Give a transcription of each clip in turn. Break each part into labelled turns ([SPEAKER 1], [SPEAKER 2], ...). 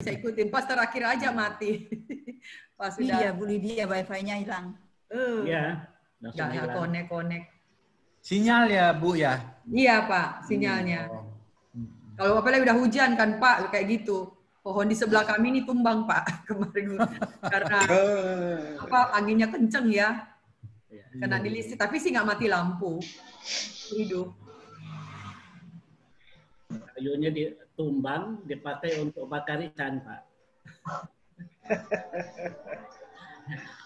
[SPEAKER 1] bisa ikutin. Pas terakhir aja mati. Pas sudah.
[SPEAKER 2] Iya, Bu Lydia, wifi-nya hilang.
[SPEAKER 3] Iya.
[SPEAKER 1] Nggak connect.
[SPEAKER 4] Sinyal ya, Bu ya?
[SPEAKER 1] Iya, Pak, sinyalnya. Kalau apalagi udah hujan kan, Pak, kayak gitu. Pohon di sebelah kami ini tumbang, Pak, kemarin karena anginnya kenceng ya. Kena di listrik, tapi sih nggak mati lampu. Hidup.
[SPEAKER 3] Kayunya ditumbang, dipakai untuk bakar ikan, Pak.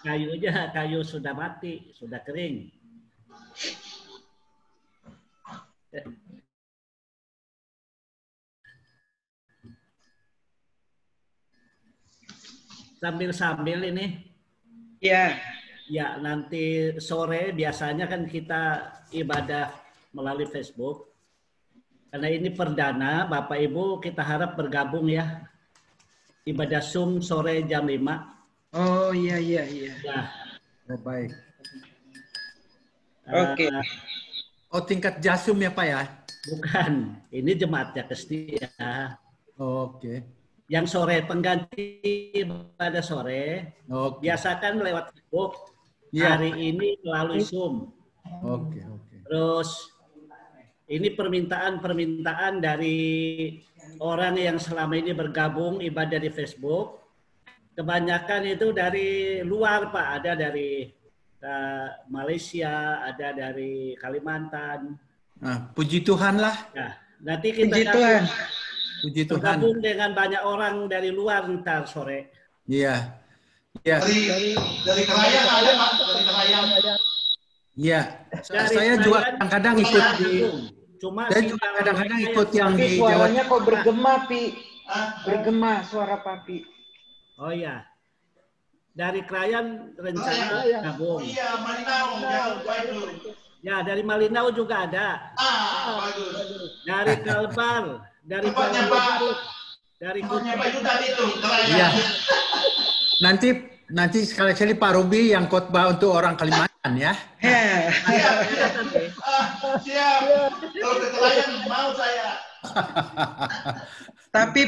[SPEAKER 3] Kayu sudah mati, sudah kering. Sambil-sambil ini.
[SPEAKER 5] Ya.
[SPEAKER 3] Ya, nanti sore biasanya kan kita ibadah melalui Facebook. Karena ini perdana, Bapak Ibu kita harap bergabung ya. Ibadah Zoom sore jam 5.
[SPEAKER 5] Oh iya. Ya.
[SPEAKER 4] Oh, baik.
[SPEAKER 5] Oke.
[SPEAKER 4] Oh, tingkat jasum ya, Pak ya?
[SPEAKER 3] Bukan, ini jemaatnya Kestia.
[SPEAKER 4] Oke.
[SPEAKER 3] Yang sore pengganti pada sore, biasakan lewat Facebook. Hari ini melalui Zoom.
[SPEAKER 4] Oke.
[SPEAKER 3] Terus ini permintaan dari orang yang selama ini bergabung ibadah di Facebook. Kebanyakan itu dari luar, Pak. Ada dari Malaysia, ada dari Kalimantan.
[SPEAKER 4] Nah, puji Tuhan lah.
[SPEAKER 3] Nah, nanti kita
[SPEAKER 4] Puji Tuhan.
[SPEAKER 3] Bergabung dengan banyak orang dari luar ntar sore.
[SPEAKER 4] Iya. Iya.
[SPEAKER 6] Dari Kerayan ada, Pak. Dari Kerayan.
[SPEAKER 4] Iya. Saya juga kadang-kadang ikut di. Saya juga kadang-kadang ikut yang di Jawa.
[SPEAKER 5] Suaranya kok bergema, Pi? Bergema suara Papi.
[SPEAKER 3] Oh iya. Dari Krayan rencana gabung.
[SPEAKER 6] Iya, Malinau.
[SPEAKER 3] Ya, dari Malinau juga ada.
[SPEAKER 6] Bagus.
[SPEAKER 3] Dari Kalbar, dari
[SPEAKER 6] Tempatnya Pak itu tadi tuh,
[SPEAKER 4] Iya. Nanti sekali-kali Pak Ruby yang khotbah untuk orang Kalimantan ya.
[SPEAKER 6] Siap. Kalau ke Kerayan mau saya.
[SPEAKER 5] Tapi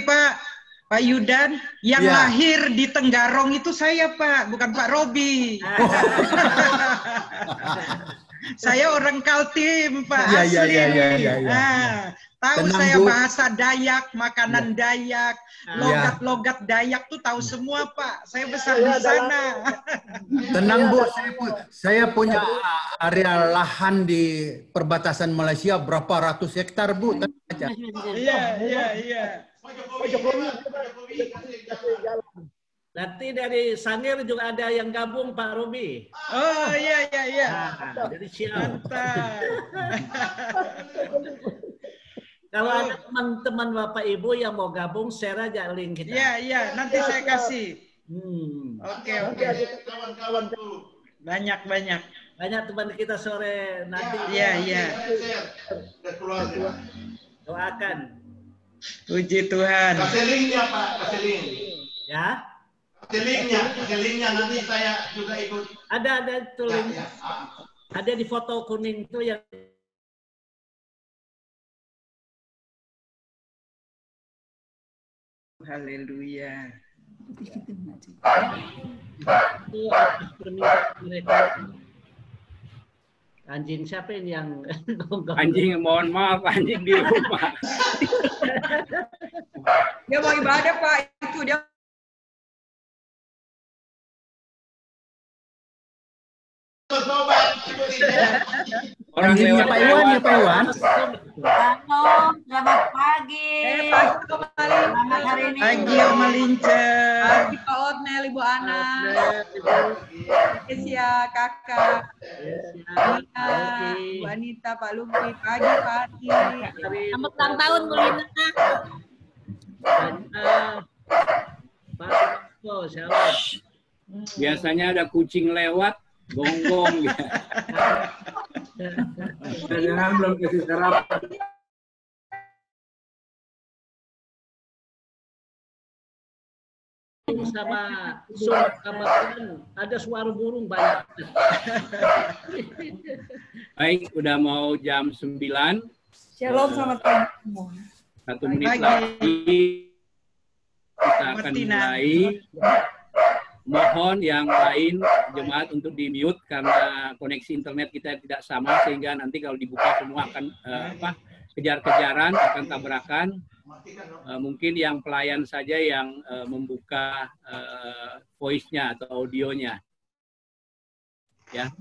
[SPEAKER 5] Pak Yudan, yang lahir di Tenggarong itu saya, Pak, bukan Pak Robi. Saya orang Kaltim, Pak, asli. Tahu tenang, saya Bu. Bahasa Dayak, makanan Dayak, logat-logat Dayak tuh tahu semua, Pak. Saya besar di sana.
[SPEAKER 4] Tenang, Bu, saya punya area lahan di perbatasan Malaysia berapa ratus hektar, Bu. Tenang aja.
[SPEAKER 5] Iya.
[SPEAKER 3] Nanti dari Sangir juga ada yang gabung, Pak Robi.
[SPEAKER 5] Oh iya.
[SPEAKER 3] Nah, dari Siantar. Kalau ada teman-teman Bapak Ibu yang mau gabung, share aja link kita.
[SPEAKER 5] Iya. Nanti saya kasih. Oke.
[SPEAKER 6] Kawan-kawan tuh.
[SPEAKER 5] Banyak.
[SPEAKER 3] Banyak teman kita sore nanti.
[SPEAKER 5] Iya.
[SPEAKER 3] Doakan.
[SPEAKER 5] Puji Tuhan.
[SPEAKER 6] Kasih linknya, Pak. Kasih link.
[SPEAKER 3] Ya.
[SPEAKER 6] Kasih linknya nanti saya juga ikut.
[SPEAKER 3] Ada tuh link. Ada di foto kuning itu yang
[SPEAKER 5] Haleluya.
[SPEAKER 3] Anjing siapa ini yang
[SPEAKER 7] anjing? Mohon maaf, anjing di rumah.
[SPEAKER 1] Dia mau ibadah, Pak. Itu dia.
[SPEAKER 4] Anjingnya Pak Iwan ya, Pak Iwan.
[SPEAKER 2] Halo, selamat pagi. Selamat hari ini.
[SPEAKER 5] Pagi, Om Lince.
[SPEAKER 1] Pagi, Pak Ornel, Ibu Ana. Kesia, Kakak. Anita, Bu Anita, Pak Lupi. Pagi, Pak Ati.
[SPEAKER 2] Selamat ulang tahun, Bu Lina.
[SPEAKER 7] Biasanya ada kucing lewat, gonggong gitu. Jangan belum kasih sarapan.
[SPEAKER 3] Sama suara kabarkan ada suara burung banyak.
[SPEAKER 7] Baik, udah mau jam 9.
[SPEAKER 1] Shalom, selamat pagi semua.
[SPEAKER 7] 1 menit lagi kita akan mulai. Mohon yang lain jemaat untuk di-mute karena koneksi internet kita tidak sama, sehingga nanti kalau dibuka semua akan kejar-kejaran, akan tabrakan. Mungkin yang pelayan saja yang membuka voice-nya atau audionya. Ya.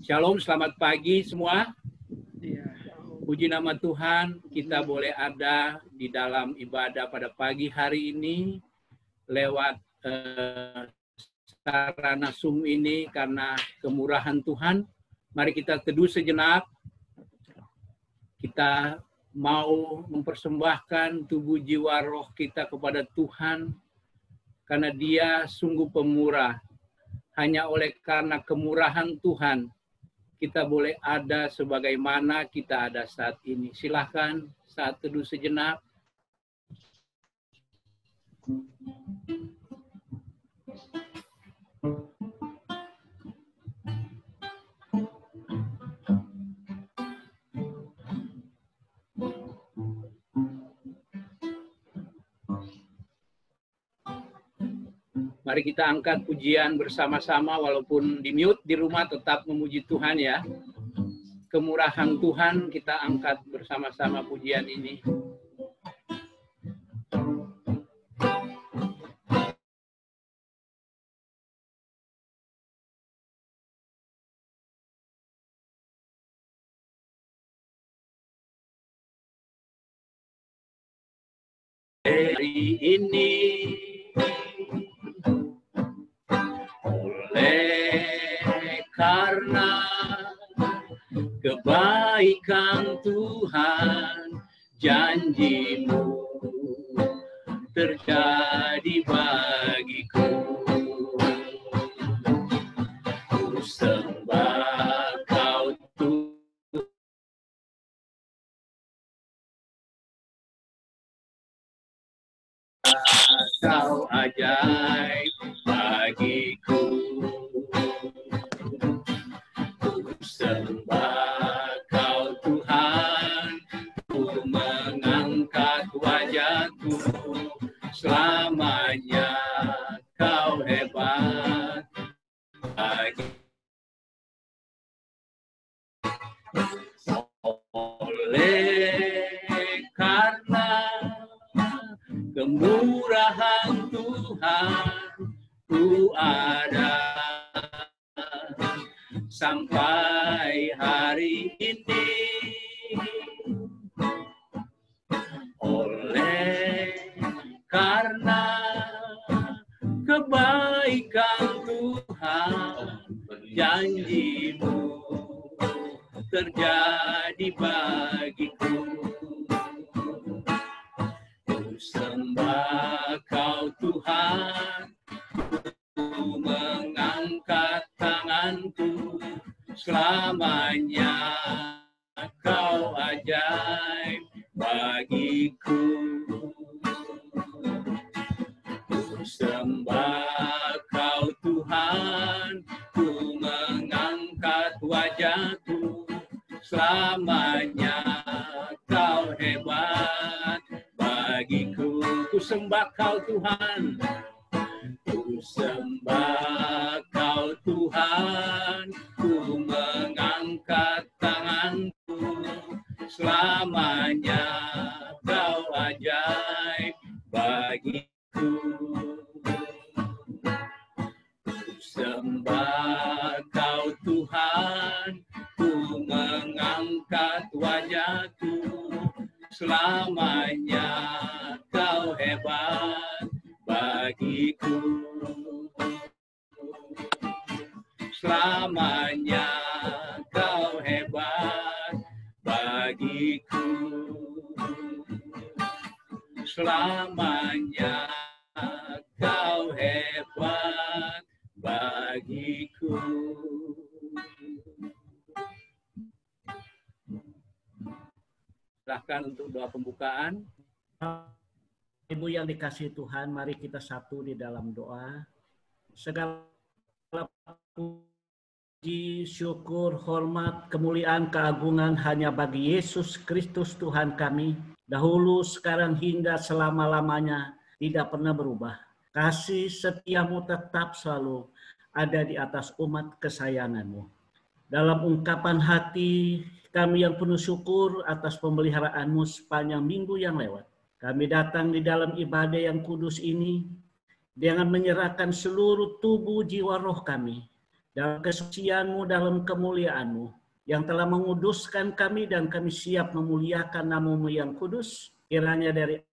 [SPEAKER 7] Shalom, selamat pagi semua. Puji nama Tuhan, kita boleh ada di dalam ibadah pada pagi hari ini lewat sarana Zoom ini karena kemurahan Tuhan. Mari kita teduh sejenak. Kita mau mempersembahkan tubuh jiwa roh kita kepada Tuhan karena Dia sungguh pemurah. Hanya oleh karena kemurahan Tuhan kita boleh ada sebagaimana kita ada saat ini. Silahkan saat teduh sejenak. Mari kita angkat pujian bersama-sama walaupun di mute di rumah tetap memuji Tuhan ya. Kemurahan Tuhan kita angkat bersama-sama pujian ini. Hari ini oleh karena kebaikan Tuhan, janji-Mu terjadi bagiku. Ku sembah Kau Tuhan. Kau ajaib bagiku. Ku sembah Kau Tuhan, ku mengangkat wajahku. Selamanya Kau hebat bagiku. Oleh karena kemurahan Tuhan, ku ada sampai hari ini. Oleh karena kebaikan Tuhan, janji-Mu terjadi bagiku. Sembah Kau Tuhan, ku mengangkat tanganku. Selamanya Kau ajaib bagiku. Ku sembah Kau Tuhan, ku mengangkat wajahku. Selamanya Kau hebat bagiku. Ku sembah Kau Tuhan, ku sembah Kau Tuhan, ku mengangkat tanganku. Selamanya Kau ajaib bagiku. Ku sembah Kau Tuhan, ku mengangkat wajahku. Selamanya Kau hebat bagiku. Selamanya Kau hebat bagiku. Selamanya Kau hebat bagiku. Silahkan untuk doa pembukaan.
[SPEAKER 3] Ibu yang dikasihi Tuhan, mari kita satu di dalam doa. Segala puji, syukur, hormat, kemuliaan, keagungan hanya bagi Yesus Kristus Tuhan kami. Dahulu, sekarang, hingga selama-lamanya. tidak pernah berubah. Kasih setiamu tetap selalu ada di atas umat kesayanganmu. Dalam ungkapan hati kami yang penuh syukur atas pemeliharaanmu sepanjang minggu yang lewat. Kami datang di dalam ibadah yang kudus ini dengan menyerahkan seluruh tubuh jiwa roh kami dalam kesucianmu, dalam kemuliaanmu yang telah menguduskan kami dan kami siap memuliakan namamu yang kudus. Kiranya dari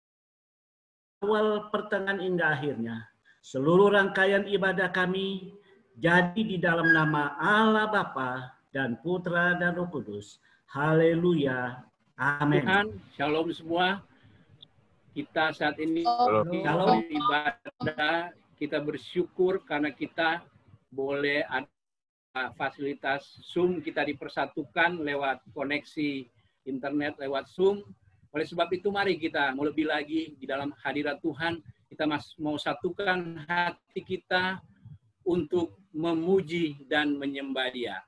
[SPEAKER 3] awal, pertengahan hingga akhirnya seluruh rangkaian ibadah kami jadi di dalam nama Allah Bapa dan Putra dan Roh Kudus. Haleluya. Amin.
[SPEAKER 7] Tuhan, shalom semua. Kita saat ini dalam ibadah, kita bersyukur karena kita boleh ada fasilitas Zoom, kita dipersatukan lewat koneksi internet, lewat Zoom. Oleh sebab itu mari kita mau lebih lagi di dalam hadirat Tuhan, kita mau satukan hati kita untuk memuji dan menyembah Dia.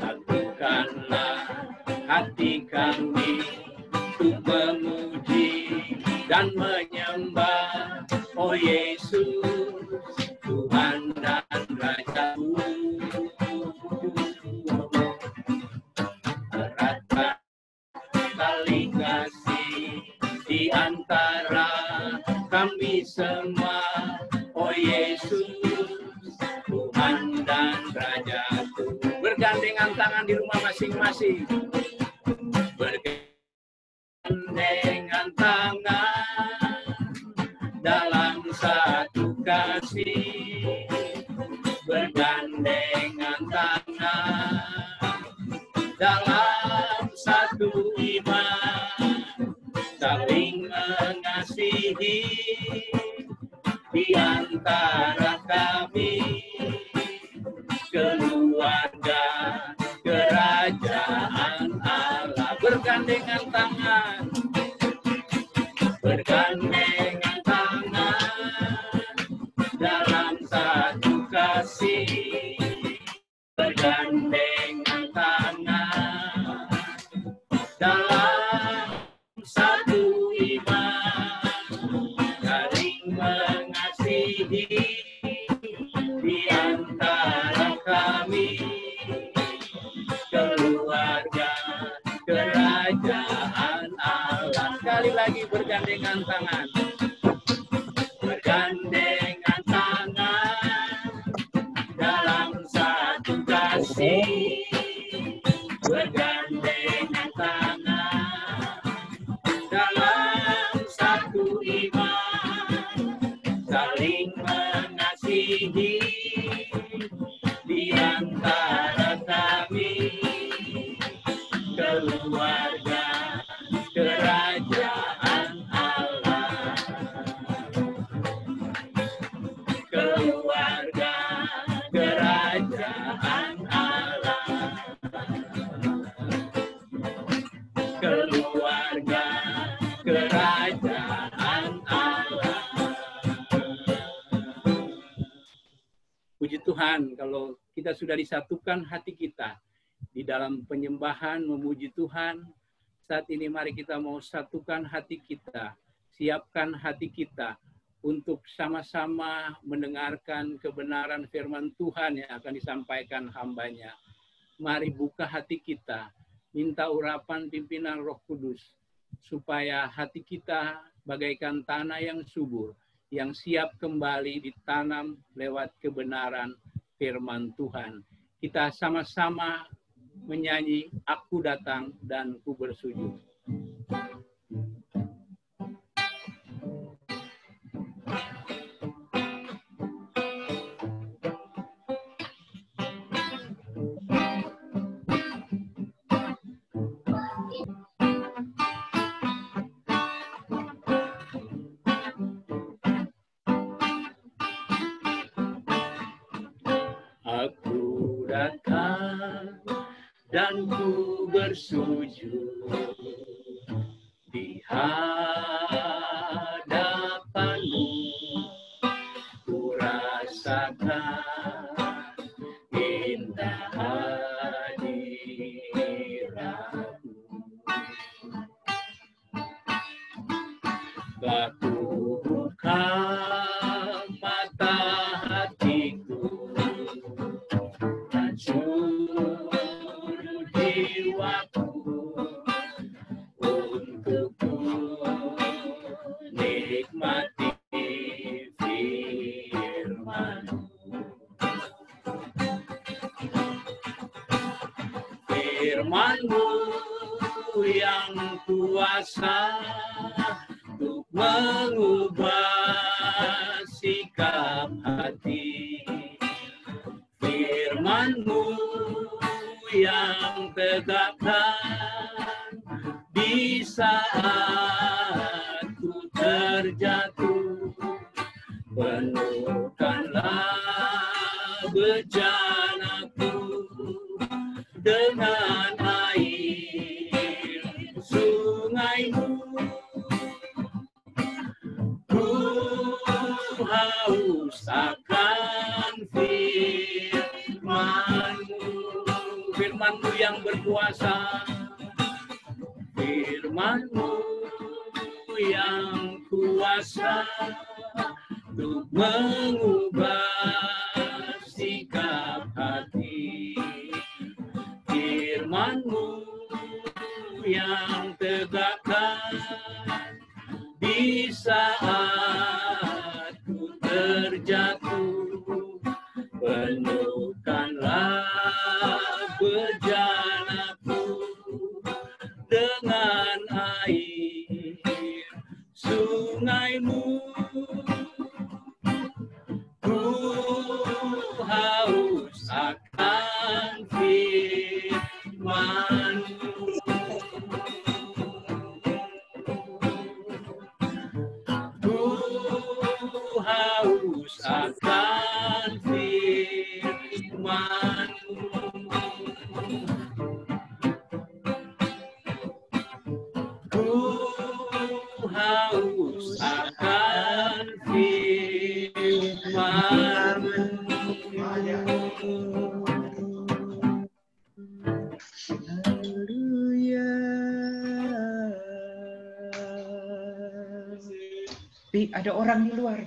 [SPEAKER 7] Satukanlah hati kami untuk memuji dan menyembah, oh Yesus, Tuhan dan Rajaku. Eratkan tali kasih di antara kami semua, oh Yesus, Tuhan dan Rajaku. Bergandengan tangan di rumah masing-masing. Bergandengan tangan dalam satu kasih. Bergandengan tangan dalam satu iman, saling mengasihi di antara kami, keluarga kerajaan Allah. Bergandengan tangan, bergandengan tangan dalam satu kasih. Bergandengan tangan dalam satu iman, saling mengasihi di antara kami, keluarga kerajaan Allah. Sekali lagi bergandengan tangan, bergandengan tangan dalam satu kasih. Bergandengan tangan dalam satu iman, saling mengasihi di antara kami, keluarga kerajaan Allah. Keluarga kerajaan Allah. Keluarga kerajaan Allah. Puji Tuhan, kalau kita sudah disatukan hati kita di dalam penyembahan memuji Tuhan, saat ini mari kita mau satukan hati kita, siapkan hati kita untuk sama-sama mendengarkan kebenaran firman Tuhan yang akan disampaikan hamba-Nya. Mari buka hati kita, minta urapan pimpinan Roh Kudus, supaya hati kita bagaikan tanah yang subur, yang siap kembali ditanam lewat kebenaran firman Tuhan. Kita sama-sama menyanyi, aku datang dan ku bersujud. Aku datang dan ku bersujud di hadapan-Mu. Ku rasakan indah hadirat-Mu. Kau buka mata hatiku dan seluruh jiwaku untuk nikmati firman-Mu. Firman-Mu yang kuasa untuk mengubah sikap hati. Firman-Mu yang tegakkan di saat ku terjatuh. Penuhkanlah bejanaku dengan air sungai-Mu. Ku haus akan firman-Mu, firman-Mu yang berkuasa, firman-Mu yang kuasa untuk mengubah sikap hati. Firman-Mu yang tegakkan di saat ku terjatuh. Penuhkanlah bejanaku dengan air sungai-Mu. Ku haus akan firman-Mu. Ku haus akan firman-Mu. Ku haus akan firman-Mu.
[SPEAKER 5] Haleluya. Ada orang di luar.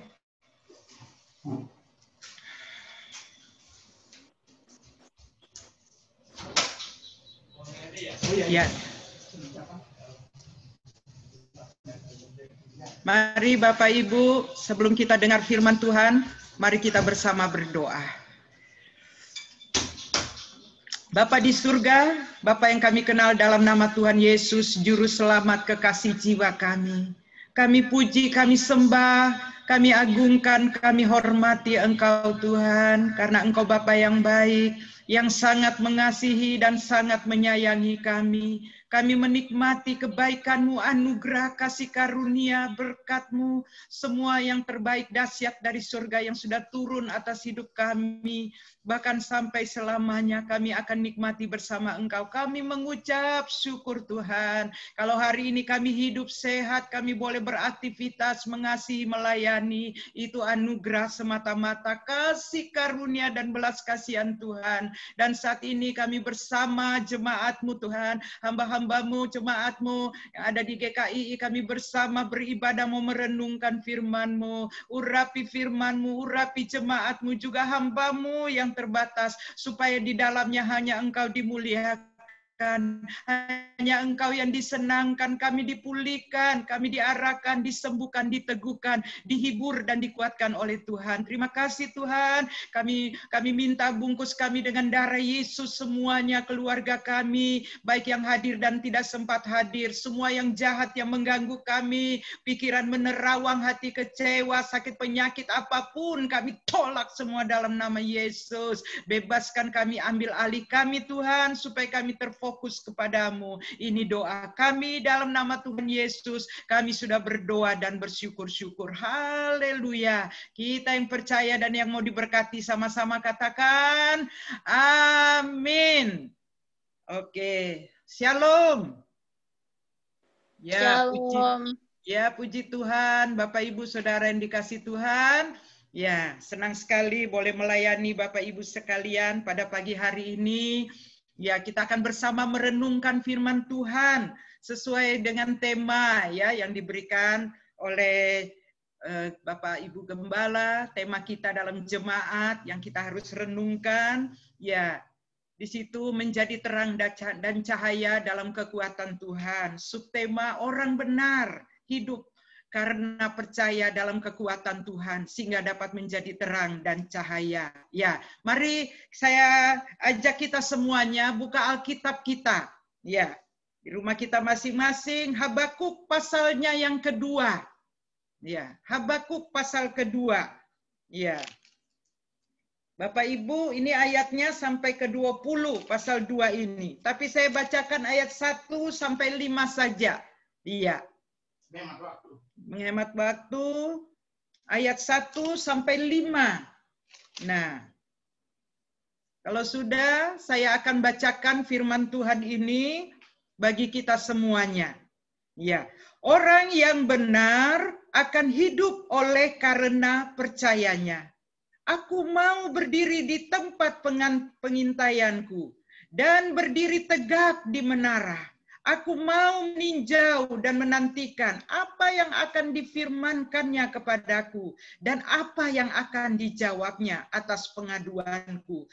[SPEAKER 5] Ya. Mari Bapak Ibu, sebelum kita dengar firman Tuhan, mari kita bersama berdoa. Bapa di surga, Bapa yang kami kenal dalam nama Tuhan Yesus, Juru Selamat kekasih jiwa kami. Kami puji, kami sembah, kami agungkan, kami hormati Engkau Tuhan, karena Engkau Bapa yang baik, yang sangat mengasihi dan sangat menyayangi kami. Kami menikmati kebaikan-Mu, anugerah, kasih karunia, berkat-Mu, semua yang terbaik dahsyat dari surga yang sudah turun atas hidup kami. Bahkan sampai selamanya kami akan nikmati bersama Engkau. Kami mengucap syukur Tuhan. Kalau hari ini kami hidup sehat, kami boleh beraktivitas, mengasihi, melayani. Itu anugerah semata-mata, kasih karunia dan belas kasihan Tuhan. Dan saat ini kami bersama jemaat-Mu Tuhan, hamba-hamba-Mu, jemaat-Mu yang ada di GKI, kami bersama beribadah mau merenungkan firman-Mu. Urapi firman-Mu, urapi jemaat-Mu juga hamba-Mu yang terbatas, supaya di dalamnya hanya Engkau dimuliakan. Hanya Engkau yang disenangkan, kami dipulihkan, kami diarahkan, disembuhkan, diteguhkan, dihibur dan dikuatkan oleh Tuhan. Terima kasih Tuhan. Kami minta bungkus kami dengan darah Yesus, semuanya, keluarga kami, baik yang hadir dan tidak sempat hadir, semua yang jahat yang mengganggu kami, pikiran menerawang, hati kecewa, sakit penyakit apapun, kami tolak semua dalam nama Yesus. Bebaskan kami, ambil alih kami Tuhan, supaya kami terfokus kepadamu. Ini doa kami dalam nama Tuhan Yesus. Kami sudah berdoa dan bersyukur-syukur. Haleluya. Kita yang percaya dan yang mau diberkati sama-sama katakan amin. Oke. Shalom. Ya,
[SPEAKER 2] Shalom.
[SPEAKER 5] Puji Tuhan, Bapak Ibu Saudara yang dikasih Tuhan. Ya, senang sekali boleh melayani Bapak Ibu sekalian pada pagi hari ini. Ya, kita akan bersama merenungkan firman Tuhan sesuai dengan tema ya yang diberikan oleh Bapak Ibu Gembala, tema kita dalam jemaat yang kita harus renungkan, ya di situ menjadi terang dan cahaya dalam kekuatan Tuhan. Subtema orang benar hidup karena percaya dalam kekuatan Tuhan sehingga dapat menjadi terang dan cahaya. Ya, mari saya ajak kita semuanya buka Alkitab kita. Ya, di rumah kita masing-masing, Habakuk pasalnya yang kedua. Ya, Habakuk pasal kedua. Ya. Bapak Ibu, ini ayatnya sampai ke 20 pasal 2 ini. Tapi saya bacakan ayat 1 sampai 5 saja. Iya. Menghemat waktu. Ayat 1 sampai 5. Nah, kalau sudah, saya akan bacakan firman Tuhan ini bagi kita semuanya. Ya, orang yang benar akan hidup oleh karena percayanya. Aku mau berdiri di tempat pengintaianku dan berdiri tegak di menara. Aku mau meninjau dan menantikan apa yang akan difirmankannya kepadaku dan apa yang akan dijawabnya atas pengaduanku.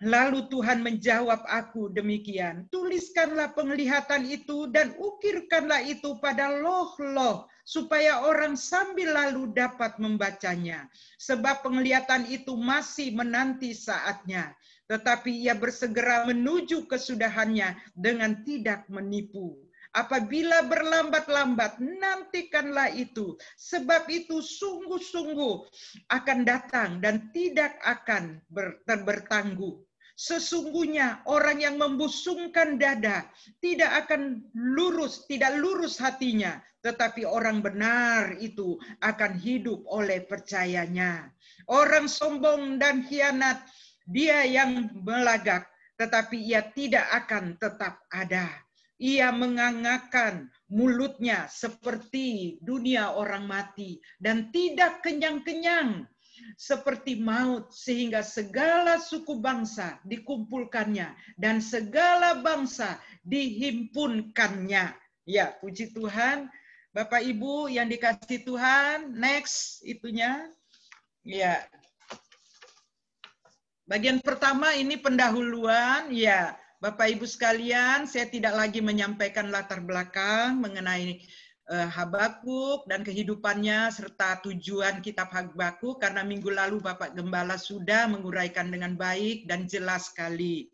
[SPEAKER 5] Lalu Tuhan menjawab aku demikian, tuliskanlah penglihatan itu dan ukirkanlah itu pada loh-loh, supaya orang sambil lalu dapat membacanya. Sebab penglihatan itu masih menanti saatnya, tetapi ia bersegera menuju kesudahannya dengan tidak menipu. Apabila berlambat-lambat, nantikanlah itu. Sebab itu sungguh-sungguh akan datang dan tidak akan bertangguh. Sesungguhnya orang yang membusungkan dada tidak lurus hatinya. Tetapi orang benar itu akan hidup oleh percayanya. Orang sombong dan khianat, dia yang melagak, tetapi ia tidak akan tetap ada. Ia mengangakkan mulutnya seperti dunia orang mati dan tidak kenyang-kenyang seperti maut, sehingga segala suku bangsa dikumpulkannya dan segala bangsa dihimpunkannya. Ya, puji Tuhan. Bapak Ibu yang dikasihi Tuhan, next itunya. Ya. Bagian pertama ini pendahuluan, ya. Bapak Ibu sekalian, saya tidak lagi menyampaikan latar belakang mengenai Habakuk dan kehidupannya serta tujuan kitab Habakuk karena minggu lalu Bapak Gembala sudah menguraikan dengan baik dan jelas sekali.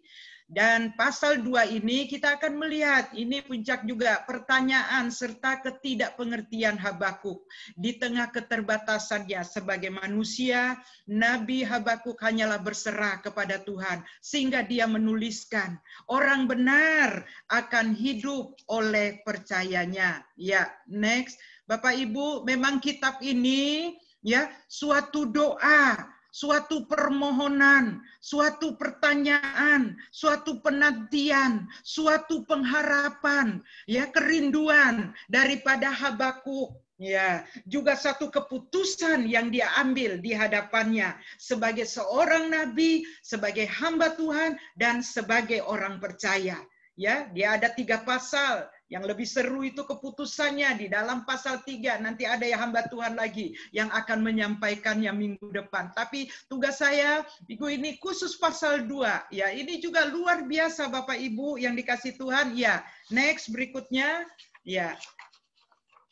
[SPEAKER 5] Dan pasal 2 ini kita akan melihat ini puncak juga pertanyaan serta ketidakpengertian Habakuk. Di tengah keterbatasannya sebagai manusia, Nabi Habakuk hanyalah berserah kepada Tuhan sehingga dia menuliskan orang benar akan hidup oleh percayanya. Ya, next. Bapak Ibu, memang kitab ini ya suatu doa, suatu permohonan, suatu pertanyaan, suatu penantian, suatu pengharapan, ya kerinduan daripada Habakuk. Ya, juga satu keputusan yang dia ambil di hadapannya sebagai seorang nabi, sebagai hamba Tuhan dan sebagai orang percaya. Ya, dia ada 3 pasal. Yang lebih seru itu keputusannya di dalam pasal 3. Nanti ada ya hamba Tuhan lagi yang akan menyampaikannya minggu depan. Tapi tugas saya minggu ini khusus pasal 2. Ya, ini juga luar biasa Bapak Ibu yang dikasih Tuhan. Ya, next berikutnya. Ya.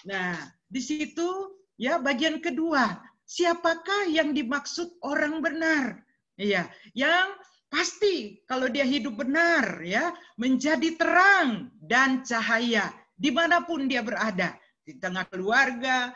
[SPEAKER 5] Nah, di situ ya bagian kedua. Siapakah yang dimaksud orang benar? Ya, yang pasti kalau dia hidup benar ya menjadi terang dan cahaya dimanapun dia berada, di tengah keluarga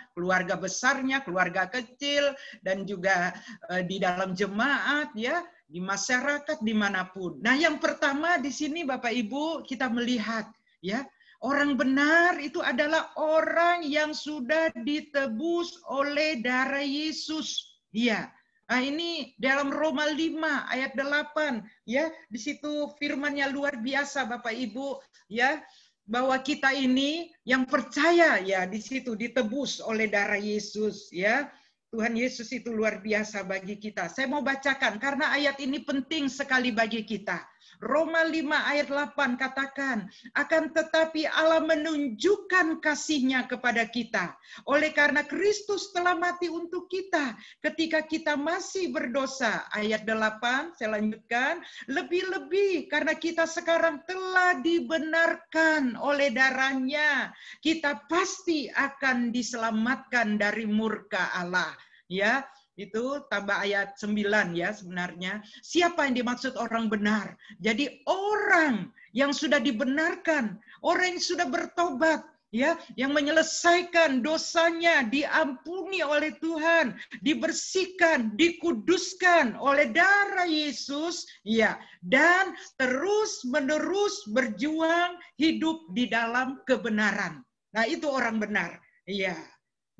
[SPEAKER 5] besarnya, keluarga kecil, dan juga di dalam jemaat ya, di masyarakat dimanapun. Nah, yang pertama di sini Bapak Ibu kita melihat ya orang benar itu adalah orang yang sudah ditebus oleh darah Yesus. Iya. Nah, ini dalam Roma 5 ayat 8 ya, di situ firman-Nya luar biasa Bapak Ibu ya, bahwa kita ini yang percaya ya di situ ditebus oleh darah Yesus ya. Tuhan Yesus itu luar biasa bagi kita. Saya mau bacakan karena ayat ini penting sekali bagi kita. Roma 5 ayat 8 katakan, akan tetapi Allah menunjukkan kasih-Nya kepada kita. Oleh karena Kristus telah mati untuk kita ketika kita masih berdosa. Ayat 8, saya lanjutkan. Lebih-lebih karena kita sekarang telah dibenarkan oleh darah-Nya, kita pasti akan diselamatkan dari murka Allah. Ya, itu tambah ayat 9 ya sebenarnya. Siapa yang dimaksud orang benar? Jadi orang yang sudah dibenarkan, orang yang sudah bertobat, ya, yang menyelesaikan dosanya, diampuni oleh Tuhan, dibersihkan, dikuduskan oleh darah Yesus, ya, dan terus-menerus berjuang hidup di dalam kebenaran. Nah, itu orang benar. Iya.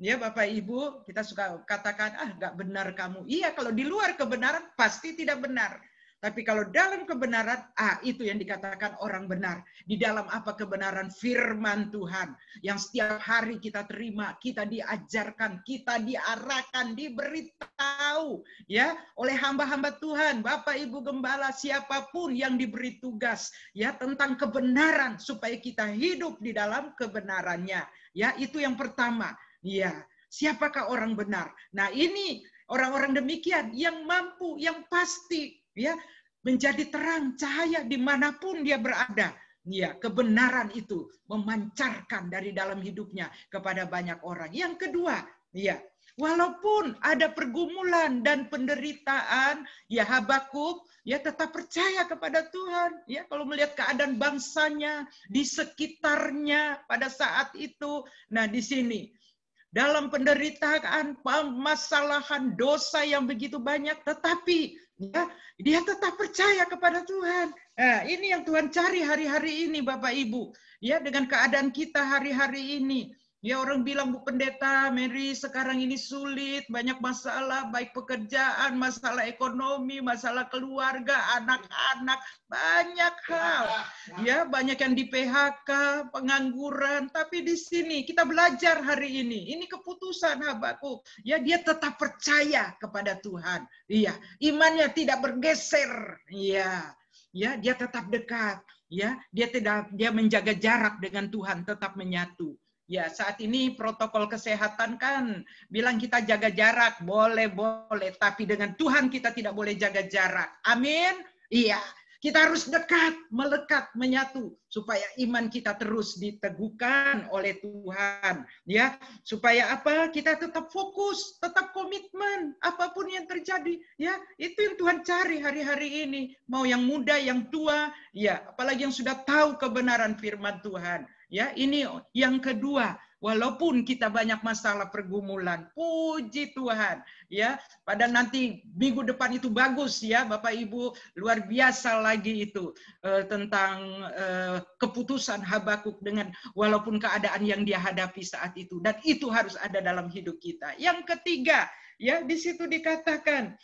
[SPEAKER 5] Ya Bapak Ibu, kita suka katakan, nggak benar kamu. Iya, kalau di luar kebenaran pasti tidak benar. Tapi kalau dalam kebenaran, itu yang dikatakan orang benar. Di dalam apa kebenaran? Firman Tuhan. Yang setiap hari kita terima, kita diajarkan, kita diarahkan, diberitahu ya oleh hamba-hamba Tuhan, Bapak Ibu Gembala, siapapun yang diberi tugas ya tentang kebenaran supaya kita hidup di dalam kebenarannya. Ya, itu yang pertama. Ya, siapakah orang benar? Nah, ini orang-orang demikian yang mampu, yang pasti, ya, menjadi terang cahaya dimanapun dia berada. Ya, kebenaran itu memancarkan dari dalam hidupnya kepada banyak orang. Yang kedua, ya, walaupun ada pergumulan dan penderitaan, ya Habakuk, ya tetap percaya kepada Tuhan. Ya, kalau melihat keadaan bangsanya di sekitarnya pada saat itu, nah di sini. Dalam penderitaan, permasalahan, dosa yang begitu banyak, tetapi ya, dia tetap percaya kepada Tuhan. Nah, ini yang Tuhan cari hari-hari ini, Bapak Ibu. Ya, dengan keadaan kita hari-hari ini. Ya, orang bilang, Bu Pendeta, Mary sekarang ini sulit, banyak masalah, baik pekerjaan, masalah ekonomi, masalah keluarga, anak-anak, banyak hal. Ya, banyak yang di PHK, pengangguran, tapi di sini kita belajar hari ini keputusan Habakuk. Ya, dia tetap percaya kepada Tuhan. Iya, imannya tidak bergeser. Iya. Ya, dia tetap dekat. Ya, dia menjaga jarak dengan Tuhan, tetap menyatu. Ya, saat ini protokol kesehatan kan bilang kita jaga jarak, boleh, tapi dengan Tuhan kita tidak boleh jaga jarak. Amin. Iya, kita harus dekat, melekat, menyatu supaya iman kita terus diteguhkan oleh Tuhan. Ya, supaya apa? Kita tetap fokus, tetap komitmen apapun yang terjadi. Ya, itu yang Tuhan cari hari-hari ini. Mau yang muda, yang tua, ya, apalagi yang sudah tahu kebenaran firman Tuhan. Ya, ini yang kedua. Walaupun kita banyak masalah pergumulan, puji Tuhan. Ya, pada nanti minggu depan itu bagus ya, Bapak Ibu, luar biasa lagi itu tentang keputusan Habakuk dengan walaupun keadaan yang dia hadapi saat itu, dan itu harus ada dalam hidup kita. Yang ketiga, ya di situ dikatakan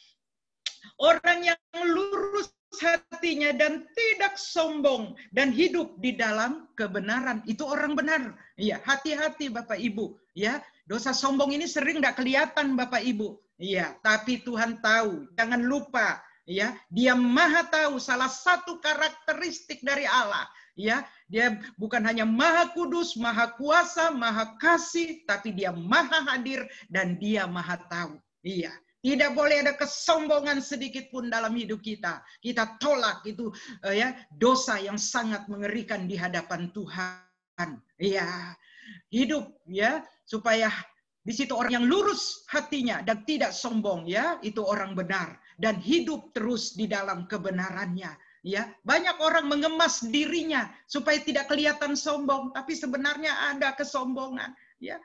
[SPEAKER 5] orang yang lurus hatinya dan tidak sombong dan hidup di dalam kebenaran, itu orang benar. Iya, hati-hati Bapak Ibu, ya. Dosa sombong ini sering tidak kelihatan Bapak Ibu. Iya, tapi Tuhan tahu. Jangan lupa, ya, Dia Maha tahu. Salah satu karakteristik dari Allah, ya, Dia bukan hanya Maha Kudus, Maha Kuasa, Maha Kasih, tapi Dia Maha Hadir dan Dia Maha tahu. Iya. Tidak boleh ada kesombongan sedikit pun dalam hidup kita. Kita tolak itu ya, dosa yang sangat mengerikan di hadapan Tuhan. Ya, hidup ya supaya di situ orang yang lurus hatinya dan tidak sombong, ya, itu orang benar dan hidup terus di dalam kebenarannya. Ya, banyak orang mengemas dirinya supaya tidak kelihatan sombong, tapi sebenarnya ada kesombongan. Ya,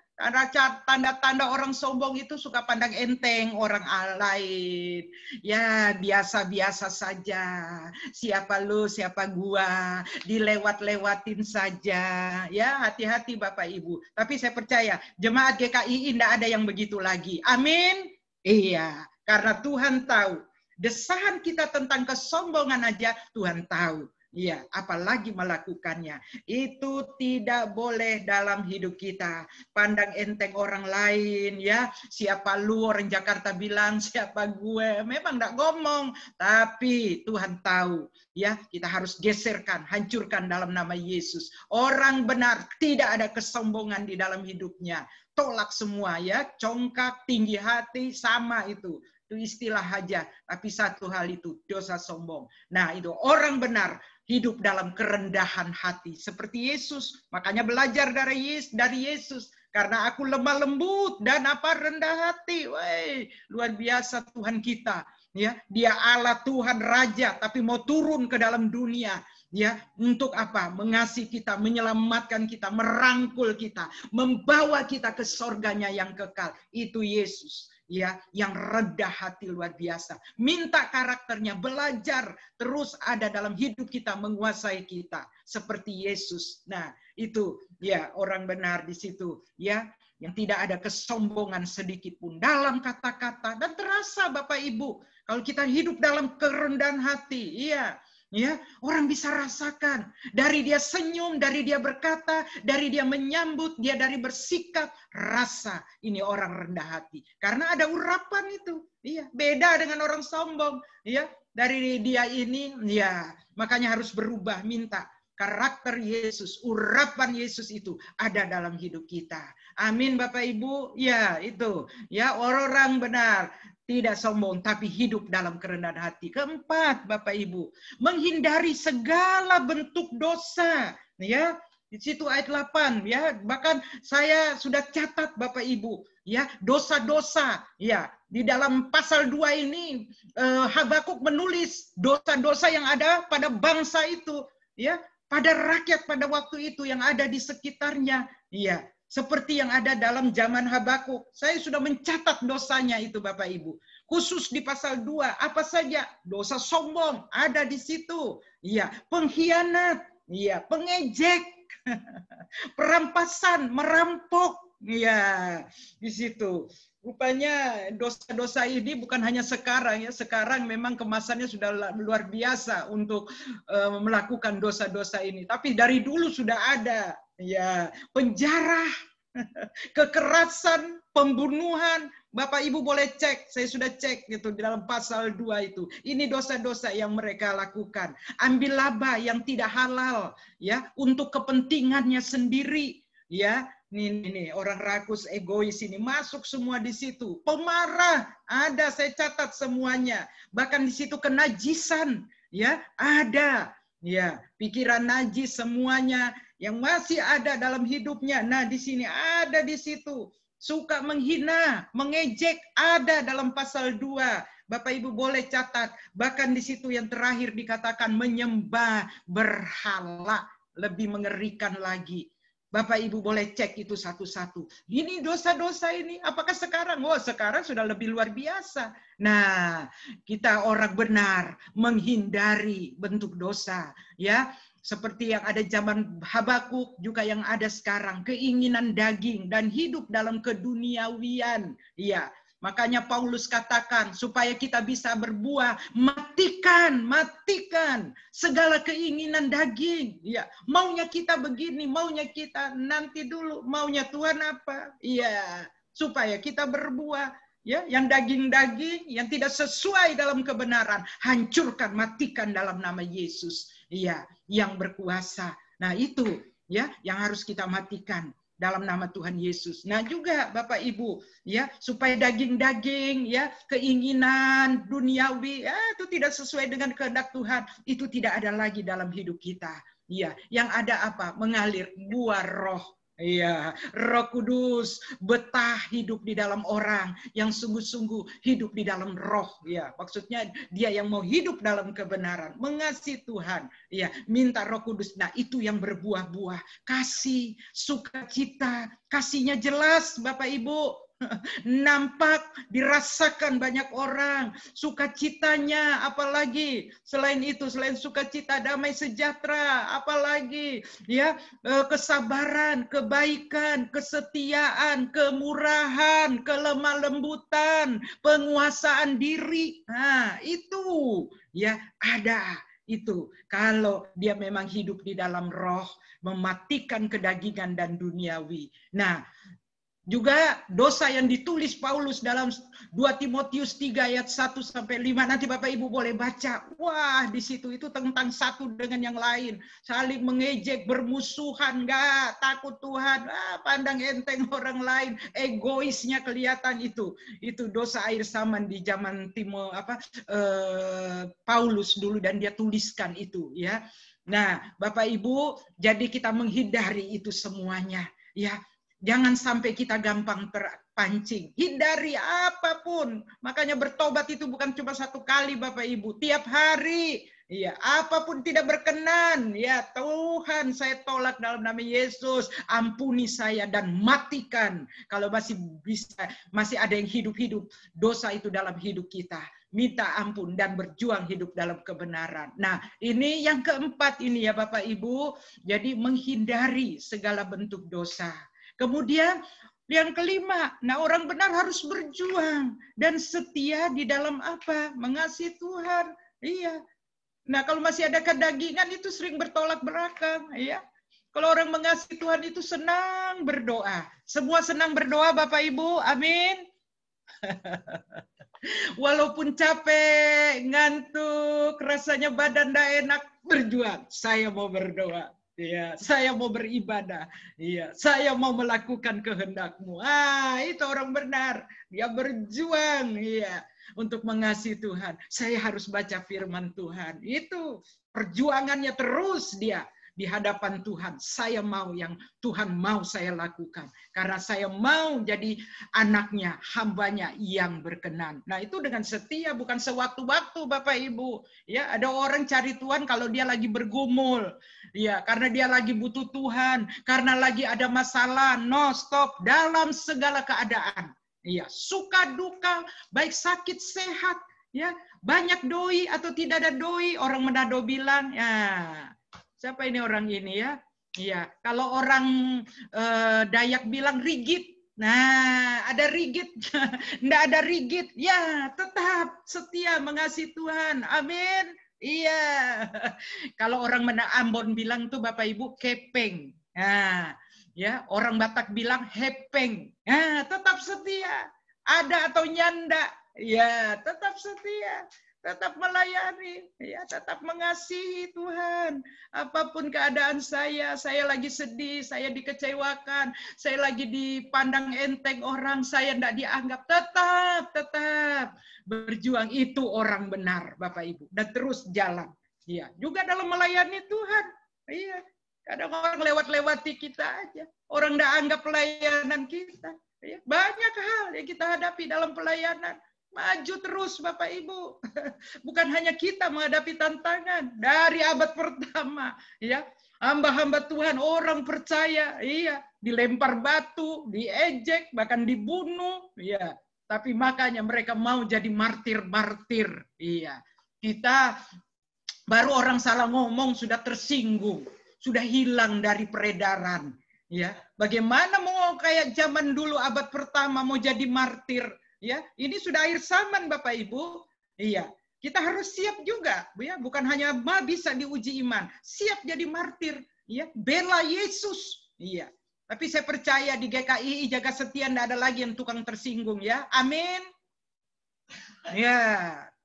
[SPEAKER 5] tanda-tanda orang sombong itu suka pandang enteng orang lain. Ya, biasa-biasa saja. Siapa lu, siapa gua, dilewat-lewatin saja. Ya, hati-hati Bapak Ibu. Tapi saya percaya jemaat GKI tidak ada yang begitu lagi. Amin. Iya, karena Tuhan tahu. Desahan kita tentang kesombongan aja Tuhan tahu. Iya, apalagi melakukannya. Itu tidak boleh dalam hidup kita. Pandang enteng orang lain, ya. Siapa lu, orang Jakarta bilang, siapa gue. Memang enggak ngomong, tapi Tuhan tahu. Ya, kita harus geserkan, hancurkan dalam nama Yesus. Orang benar, tidak ada kesombongan di dalam hidupnya. Tolak semua, ya. Congkak, tinggi hati, sama itu. Itu istilah aja. Tapi satu hal itu, dosa sombong. Nah, itu orang benar. Hidup dalam kerendahan hati seperti Yesus. Makanya belajar dari Yesus. Karena aku lemah lembut dan rendah hati. Wey, luar biasa Tuhan kita. Ya, Dia Allah Tuhan Raja, tapi mau turun ke dalam dunia. Ya, untuk apa? Mengasihi kita, menyelamatkan kita, merangkul kita, membawa kita ke sorganya yang kekal. Itu Yesus. Ya, yang rendah hati luar biasa. Minta karakternya, belajar terus ada dalam hidup kita, menguasai kita seperti Yesus. Nah, itu ya orang benar di situ, ya, yang tidak ada kesombongan sedikit pun dalam kata-kata, dan terasa Bapak Ibu kalau kita hidup dalam kerendahan hati, iya. Ya, orang bisa rasakan dari dia senyum, dari dia berkata, dari dia menyambut, dia dari bersikap, rasa ini orang rendah hati. Karena ada urapan itu. Iya, beda dengan orang sombong, ya. Dari dia ini, ya, makanya harus berubah, minta karakter Yesus, urapan Yesus itu ada dalam hidup kita. Amin Bapak Ibu. Ya, itu. Ya, orang benar. Tidak sombong, tapi hidup dalam kerendahan hati. Keempat, Bapak Ibu, menghindari segala bentuk dosa. Ya, di situ ayat 8. Ya, bahkan saya sudah catat, Bapak Ibu. Ya, dosa-dosa. Ya, di dalam pasal 2 ini Habakuk menulis dosa-dosa yang ada pada bangsa itu. Ya, pada rakyat pada waktu itu yang ada di sekitarnya. Ya. Seperti yang ada dalam zaman Habakuk. Saya sudah mencatat dosanya itu Bapak Ibu. Khusus di pasal 2. Apa saja? Dosa sombong. Ada di situ. Iya. Pengkhianat. Iya. Pengejek. Perampasan. Merampok. Iya. Di situ. Rupanya dosa-dosa ini bukan hanya sekarang ya. Sekarang memang kemasannya sudah luar biasa untuk melakukan dosa-dosa ini. Tapi dari dulu sudah ada. Ya, penjara, kekerasan, pembunuhan. Bapak Ibu boleh cek, saya sudah cek gitu di dalam pasal 2 itu. Ini dosa-dosa yang mereka lakukan. Ambil laba yang tidak halal ya untuk kepentingannya sendiri ya. Nih orang rakus egois ini masuk semua di situ. Pemarah ada, saya catat semuanya. Bahkan di situ kenajisan ya, ada. Ya, pikiran najis semuanya yang masih ada dalam hidupnya. Nah, di sini ada di situ. Suka menghina, mengejek ada dalam pasal 2. Bapak Ibu boleh catat. Bahkan di situ yang terakhir dikatakan menyembah berhala. Lebih mengerikan lagi. Bapak Ibu boleh cek itu satu-satu. Ini dosa-dosa ini. Apakah sekarang? Oh, sekarang sudah lebih luar biasa. Nah, kita orang benar menghindari bentuk dosa. Ya, seperti yang ada zaman Habakuk, juga yang ada sekarang. Keinginan daging dan hidup dalam keduniawian. Ya, makanya Paulus katakan, supaya kita bisa berbuah, matikan segala keinginan daging. Ya, maunya kita begini, maunya kita nanti dulu, maunya Tuhan apa? Iya, supaya kita berbuah. Ya, yang daging-daging, yang tidak sesuai dalam kebenaran, hancurkan, matikan dalam nama Yesus. Iya, yang berkuasa. Nah, itu ya yang harus kita matikan dalam nama Tuhan Yesus. Nah, juga Bapak Ibu, ya, supaya daging-daging, ya, keinginan duniawi, ya, itu tidak sesuai dengan kehendak Tuhan, itu tidak ada lagi dalam hidup kita. Iya, yang ada apa? Mengalir buah roh. Iya, Roh Kudus betah hidup di dalam orang yang sungguh-sungguh hidup di dalam roh. Ya, maksudnya dia yang mau hidup dalam kebenaran, mengasihi Tuhan. Ya, minta Roh Kudus. Nah, itu yang berbuah-buah. Kasih, sukacita, kasihnya jelas, Bapak Ibu. Nampak, dirasakan banyak orang. Sukacitanya, apalagi selain itu, selain sukacita, damai sejahtera, apalagi ya, kesabaran, kebaikan, kesetiaan, kemurahan, kelemah lembutan, penguasaan diri. Nah, itu ya ada Itu kalau dia memang hidup di dalam roh, mematikan kedagingan dan duniawi. Nah, juga dosa yang ditulis Paulus dalam 2 Timotius 3 ayat 1 sampai 5. Nanti Bapak Ibu boleh baca. Wah, di situ itu tentang satu dengan yang lain. Saling mengejek, bermusuhan, enggak takut Tuhan, pandang enteng orang lain, egoisnya kelihatan itu. Itu dosa air saman di zaman Paulus dulu, dan dia tuliskan itu, ya. Nah, Bapak Ibu, jadi kita menghindari itu semuanya, ya. Jangan sampai kita gampang terpancing. Hindari apapun. Makanya bertobat itu bukan cuma satu kali Bapak Ibu. Tiap hari. Ya, apapun tidak berkenan. Ya, Tuhan, saya tolak dalam nama Yesus. Ampuni saya dan matikan. Kalau masih bisa, masih ada yang hidup-hidup. Dosa itu dalam hidup kita. Minta ampun dan berjuang hidup dalam kebenaran. Nah, ini yang keempat ini ya Bapak Ibu. Jadi menghindari segala bentuk dosa. Kemudian yang kelima, nah orang benar harus berjuang dan setia di dalam apa? Mengasihi Tuhan. Iya. Nah, kalau masih ada kedagingan itu sering bertolak belakang, ya. Kalau orang mengasihi Tuhan itu senang berdoa. Semua senang berdoa Bapak Ibu. Amin. Walaupun capek, ngantuk, rasanya badan tidak enak, berjuang. Saya mau berdoa. Iya, saya mau beribadah. Iya, saya mau melakukan kehendak-Mu. Itu orang benar. Dia berjuang, iya, untuk mengasihi Tuhan. Saya harus baca firman Tuhan. Itu perjuangannya terus dia di hadapan Tuhan. Saya mau yang Tuhan mau saya lakukan. Karena saya mau jadi anaknya, hambanya yang berkenan. Nah, itu dengan setia, bukan sewaktu-waktu Bapak Ibu. Ya, ada orang cari Tuhan kalau dia lagi bergumul. Ya, karena dia lagi butuh Tuhan. Karena lagi ada masalah. No, stop. Dalam segala keadaan. Ya, suka duka, baik sakit sehat. Ya, banyak doi atau tidak ada doi. Orang Manado bilang, ya, siapa ini orang ini ya? Iya, kalau orang Dayak bilang rigid. Nah, ada rigid, enggak ada rigid. Ya, tetap setia mengasihi Tuhan. Amin. Iya. Kalau orang Ambon bilang tuh Bapak Ibu kepeng. Nah, ya, orang Batak bilang hepeng. Nah, tetap setia. Ada atau nyanda. Ya, tetap setia. Tetap melayani, ya, tetap mengasihi Tuhan. Apapun keadaan saya lagi sedih, saya dikecewakan, saya lagi dipandang enteng orang, saya tidak dianggap, tetap berjuang. Itu orang benar, Bapak Ibu, dan terus jalan. Ya, juga dalam melayani Tuhan. Iya, kadang orang lewat-lewati kita aja, orang tidak anggap pelayanan kita. Ya, banyak hal yang kita hadapi dalam pelayanan. Maju terus Bapak Ibu. Bukan hanya kita menghadapi tantangan dari abad pertama, ya. Hamba-hamba Tuhan, orang percaya, iya, dilempar batu, diejek, bahkan dibunuh, iya. Tapi makanya mereka mau jadi martir-martir, iya. Kita baru orang salah ngomong sudah tersinggung, sudah hilang dari peredaran, ya. Bagaimana mau kayak zaman dulu abad pertama mau jadi martir? Ya, ini sudah akhir zaman Bapak Ibu. Iya, kita harus siap juga, ya, bukan hanya bisa diuji iman, siap jadi martir, ya, bela Yesus. Iya. Tapi saya percaya di GKI Jaga Setia tidak ada lagi yang tukang tersinggung, ya. Amin. Ya,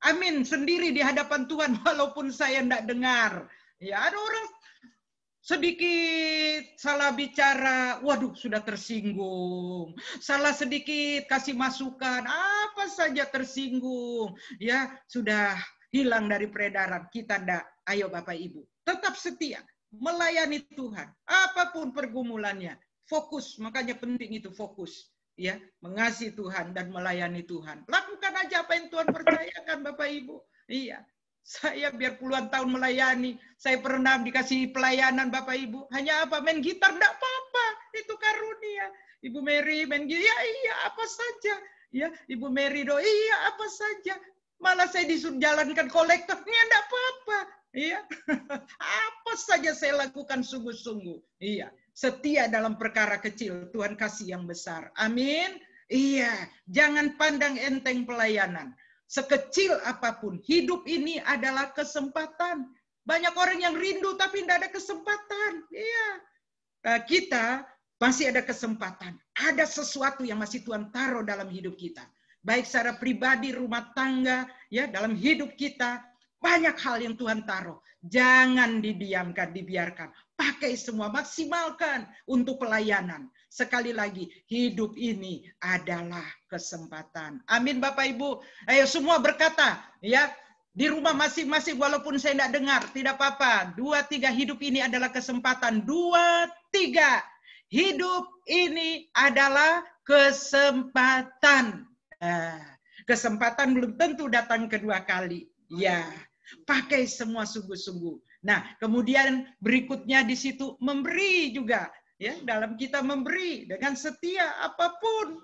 [SPEAKER 5] amin sendiri di hadapan Tuhan walaupun saya tidak dengar. Ya, ada orang sedikit salah bicara, waduh sudah tersinggung. Salah sedikit kasih masukan, apa saja tersinggung. Ya, sudah hilang dari peredaran. Kita ndak. Ayo Bapak Ibu, tetap setia melayani Tuhan. Apapun pergumulannya, fokus. Makanya penting itu fokus. Ya, mengasihi Tuhan dan melayani Tuhan. Lakukan aja apa yang Tuhan percayakan Bapak Ibu. Iya. Saya biar puluhan tahun melayani, saya pernah dikasih pelayanan Bapak Ibu. Hanya apa? Main gitar, enggak apa-apa. Itu karunia. Ibu Mary main gitar, ya iya apa saja. Ya, Ibu Mary iya apa saja. Malah saya disuruh jalankan kolektornya, enggak apa-apa. Iya. Apa saja saya lakukan sungguh-sungguh. Iya. Setia dalam perkara kecil, Tuhan kasih yang besar. Amin. Iya. Jangan pandang enteng pelayanan. Sekecil apapun, hidup ini adalah kesempatan. Banyak orang yang rindu tapi tidak ada kesempatan. Iya. Nah, kita masih ada kesempatan. Ada sesuatu yang masih Tuhan taruh dalam hidup kita. Baik secara pribadi, rumah tangga, ya, dalam hidup kita. Banyak hal yang Tuhan taruh. Jangan didiamkan, dibiarkan. Pakai semua, maksimalkan untuk pelayanan. Sekali lagi, hidup ini adalah kesempatan. Amin Bapak Ibu. Ayo semua berkata, ya, di rumah masing-masing walaupun saya tidak dengar, tidak apa-apa. 2, 3, hidup ini adalah kesempatan. 2, 3, hidup ini adalah kesempatan. Kesempatan belum tentu datang kedua kali. Ya, pakai semua sungguh-sungguh. Nah, kemudian berikutnya di situ memberi juga. Ya, dalam kita memberi dengan setia apapun.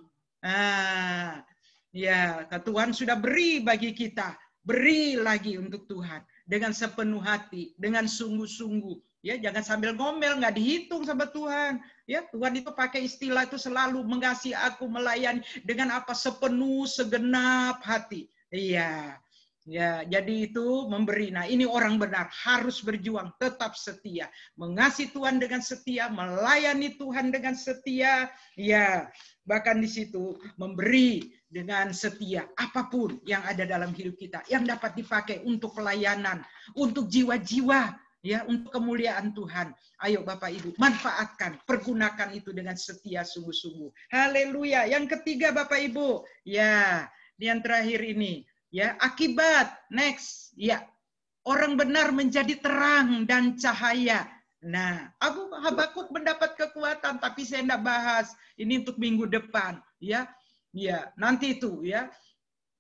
[SPEAKER 5] Ya, Tuhan sudah beri bagi kita. Beri lagi untuk Tuhan dengan sepenuh hati, dengan sungguh-sungguh. Ya, jangan sambil ngomel, nggak dihitung sama Tuhan. Ya, Tuhan itu pakai istilah itu selalu mengasihi aku, melayani dengan apa sepenuh, segenap hati. Iya. Ya, jadi itu memberi. Nah, ini orang benar harus berjuang, tetap setia, mengasihi Tuhan dengan setia, melayani Tuhan dengan setia. Ya, bahkan di situ memberi dengan setia apapun yang ada dalam hidup kita yang dapat dipakai untuk pelayanan, untuk jiwa-jiwa, ya, untuk kemuliaan Tuhan. Ayo Bapak Ibu, manfaatkan, pergunakan itu dengan setia sungguh-sungguh. Haleluya. Yang ketiga Bapak Ibu, ya, yang terakhir ini. Ya, akibat, next, ya, orang benar menjadi terang dan cahaya. Nah, Habakuk mendapat kekuatan, tapi saya tidak bahas. Ini untuk minggu depan, ya, ya, nanti itu, ya,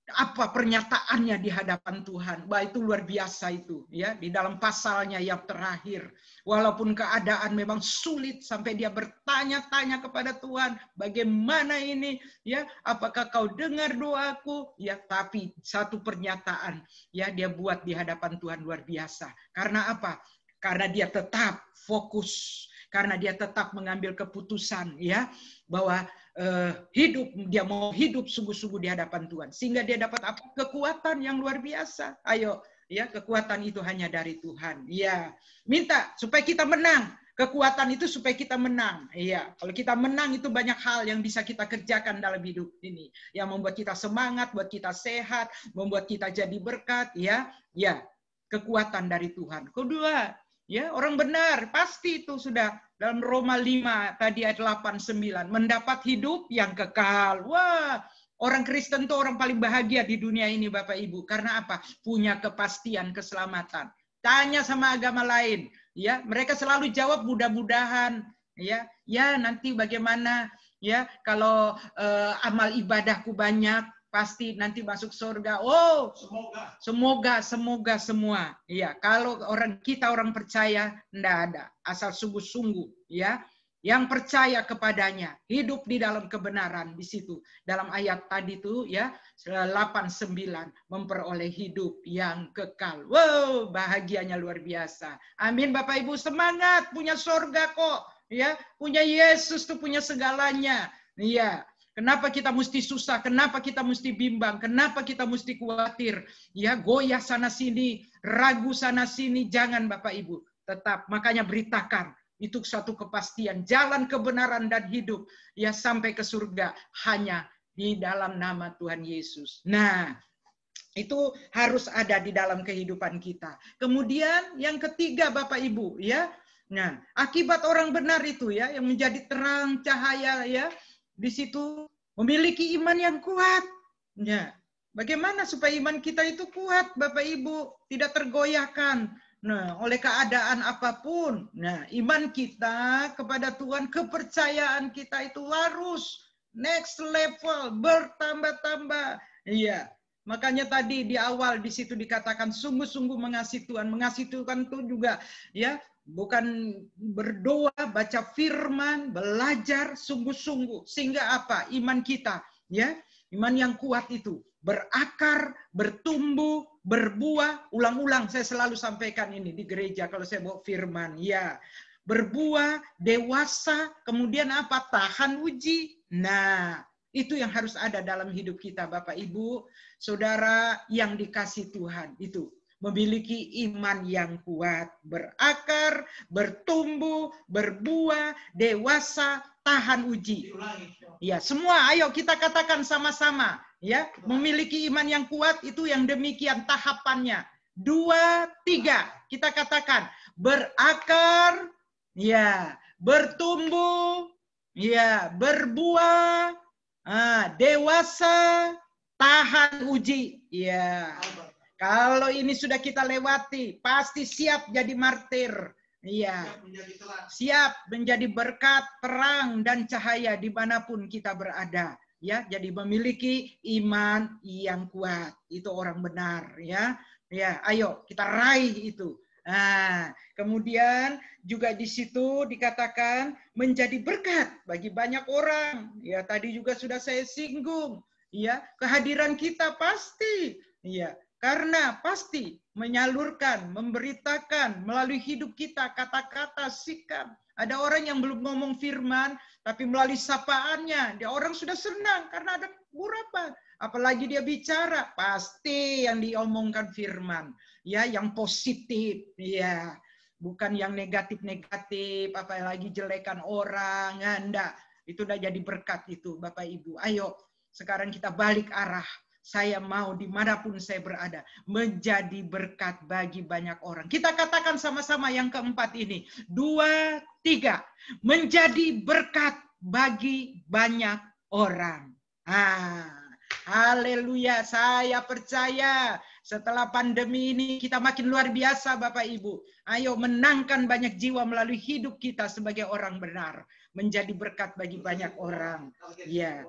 [SPEAKER 5] apa pernyataannya di hadapan Tuhan. Wah, itu luar biasa itu, ya, di dalam pasalnya yang terakhir. Walaupun keadaan memang sulit sampai dia bertanya-tanya kepada Tuhan, bagaimana ini, ya, apakah kau dengar doaku? Ya, tapi satu pernyataan, ya, dia buat di hadapan Tuhan luar biasa. Karena apa? Karena dia tetap fokus, karena dia tetap mengambil keputusan, ya, bahwa hidup, dia mau hidup sungguh-sungguh di hadapan Tuhan, sehingga dia dapat apa? Kekuatan yang luar biasa. Ayo, ya, kekuatan itu hanya dari Tuhan. Ya, minta supaya kita menang. Kekuatan itu supaya kita menang. Iya, kalau kita menang itu banyak hal yang bisa kita kerjakan dalam hidup ini, yang membuat kita semangat, buat kita sehat, membuat kita jadi berkat. Ya, ya, kekuatan dari Tuhan. Kedua, ya, orang benar pasti itu sudah dalam Roma 5 tadi ayat 8-9 mendapat hidup yang kekal. Wah, orang Kristen itu orang paling bahagia di dunia ini Bapak Ibu. Karena apa? Punya kepastian keselamatan. Tanya sama agama lain, ya, mereka selalu jawab mudah-mudahan, ya, ya, nanti bagaimana, ya, kalau amal ibadahku banyak pasti nanti masuk surga. Oh, semoga semua. Ya, kalau kita orang percaya, enggak ada. Asal sungguh-sungguh, ya, yang percaya kepadanya, hidup di dalam kebenaran di situ. Dalam ayat tadi itu, ya, 8-9 memperoleh hidup yang kekal. Wow, bahagianya luar biasa. Amin Bapak Ibu, semangat, punya surga kok, ya, punya Yesus tuh punya segalanya. Iya. Kenapa kita mesti susah? Kenapa kita mesti bimbang? Kenapa kita mesti khawatir? Ya, goyah sana sini, ragu sana sini. Jangan Bapak Ibu. Tetap, makanya beritakan. Itu satu kepastian. Jalan kebenaran dan hidup. Ya, sampai ke surga. Hanya di dalam nama Tuhan Yesus. Nah, itu harus ada di dalam kehidupan kita. Kemudian yang ketiga Bapak Ibu, ya. Nah, akibat orang benar itu, ya, yang menjadi terang cahaya, ya. Di situ memiliki iman yang kuat. Ya. Bagaimana supaya iman kita itu kuat, Bapak Ibu, tidak tergoyahkan, nah, oleh keadaan apapun. Nah, iman kita kepada Tuhan, kepercayaan kita itu harus next level, bertambah-tambah. Iya. Makanya tadi di awal di situ dikatakan sungguh-sungguh mengasihi Tuhan. Mengasihi Tuhan itu juga, ya, bukan berdoa, baca firman, belajar sungguh-sungguh. Sehingga apa? Iman kita, ya, iman yang kuat itu berakar, bertumbuh, berbuah. Ulang-ulang saya selalu sampaikan ini di gereja kalau saya bawa firman, ya. Berbuah, dewasa, kemudian apa? Tahan uji. Nah, itu yang harus ada dalam hidup kita Bapak Ibu, Saudara yang dikasihi Tuhan. Itu memiliki iman yang kuat, berakar, bertumbuh, berbuah, dewasa, tahan uji. Ya, semua ayo kita katakan sama-sama, ya. Memiliki iman yang kuat itu yang demikian tahapannya. 2, 3. Kita katakan berakar, ya, bertumbuh, ya, berbuah, dewasa, tahan uji. Ya. Kalau ini sudah kita lewati, pasti siap jadi martir. Iya. Siap menjadi berkat, terang dan cahaya dimanapun kita berada. Ya, jadi memiliki iman yang kuat. Itu orang benar, ya. Ya, ayo kita raih itu. Nah, kemudian juga di situ dikatakan menjadi berkat bagi banyak orang. Ya, tadi juga sudah saya singgung. Ya, kehadiran kita pasti. Ya, karena pasti menyalurkan, memberitakan melalui hidup kita kata-kata, sikap. Ada orang yang belum ngomong firman, tapi melalui sapaannya, dia orang sudah senang karena ada urapan. Apalagi dia bicara, pasti yang diomongkan firman, ya, yang positif, ya, bukan yang negatif-negatif, apalagi jelekan orang, ya, enggak. Itu udah jadi berkat itu, Bapak Ibu. Ayo, sekarang kita balik arah. Saya mau dimanapun saya berada menjadi berkat bagi banyak orang. Kita katakan sama-sama yang keempat ini. 2, 3. Menjadi berkat bagi banyak orang. Haleluya, saya percaya setelah pandemi ini kita makin luar biasa Bapak Ibu. Ayo menangkan banyak jiwa melalui hidup kita sebagai orang benar. Menjadi berkat bagi banyak orang. Ya.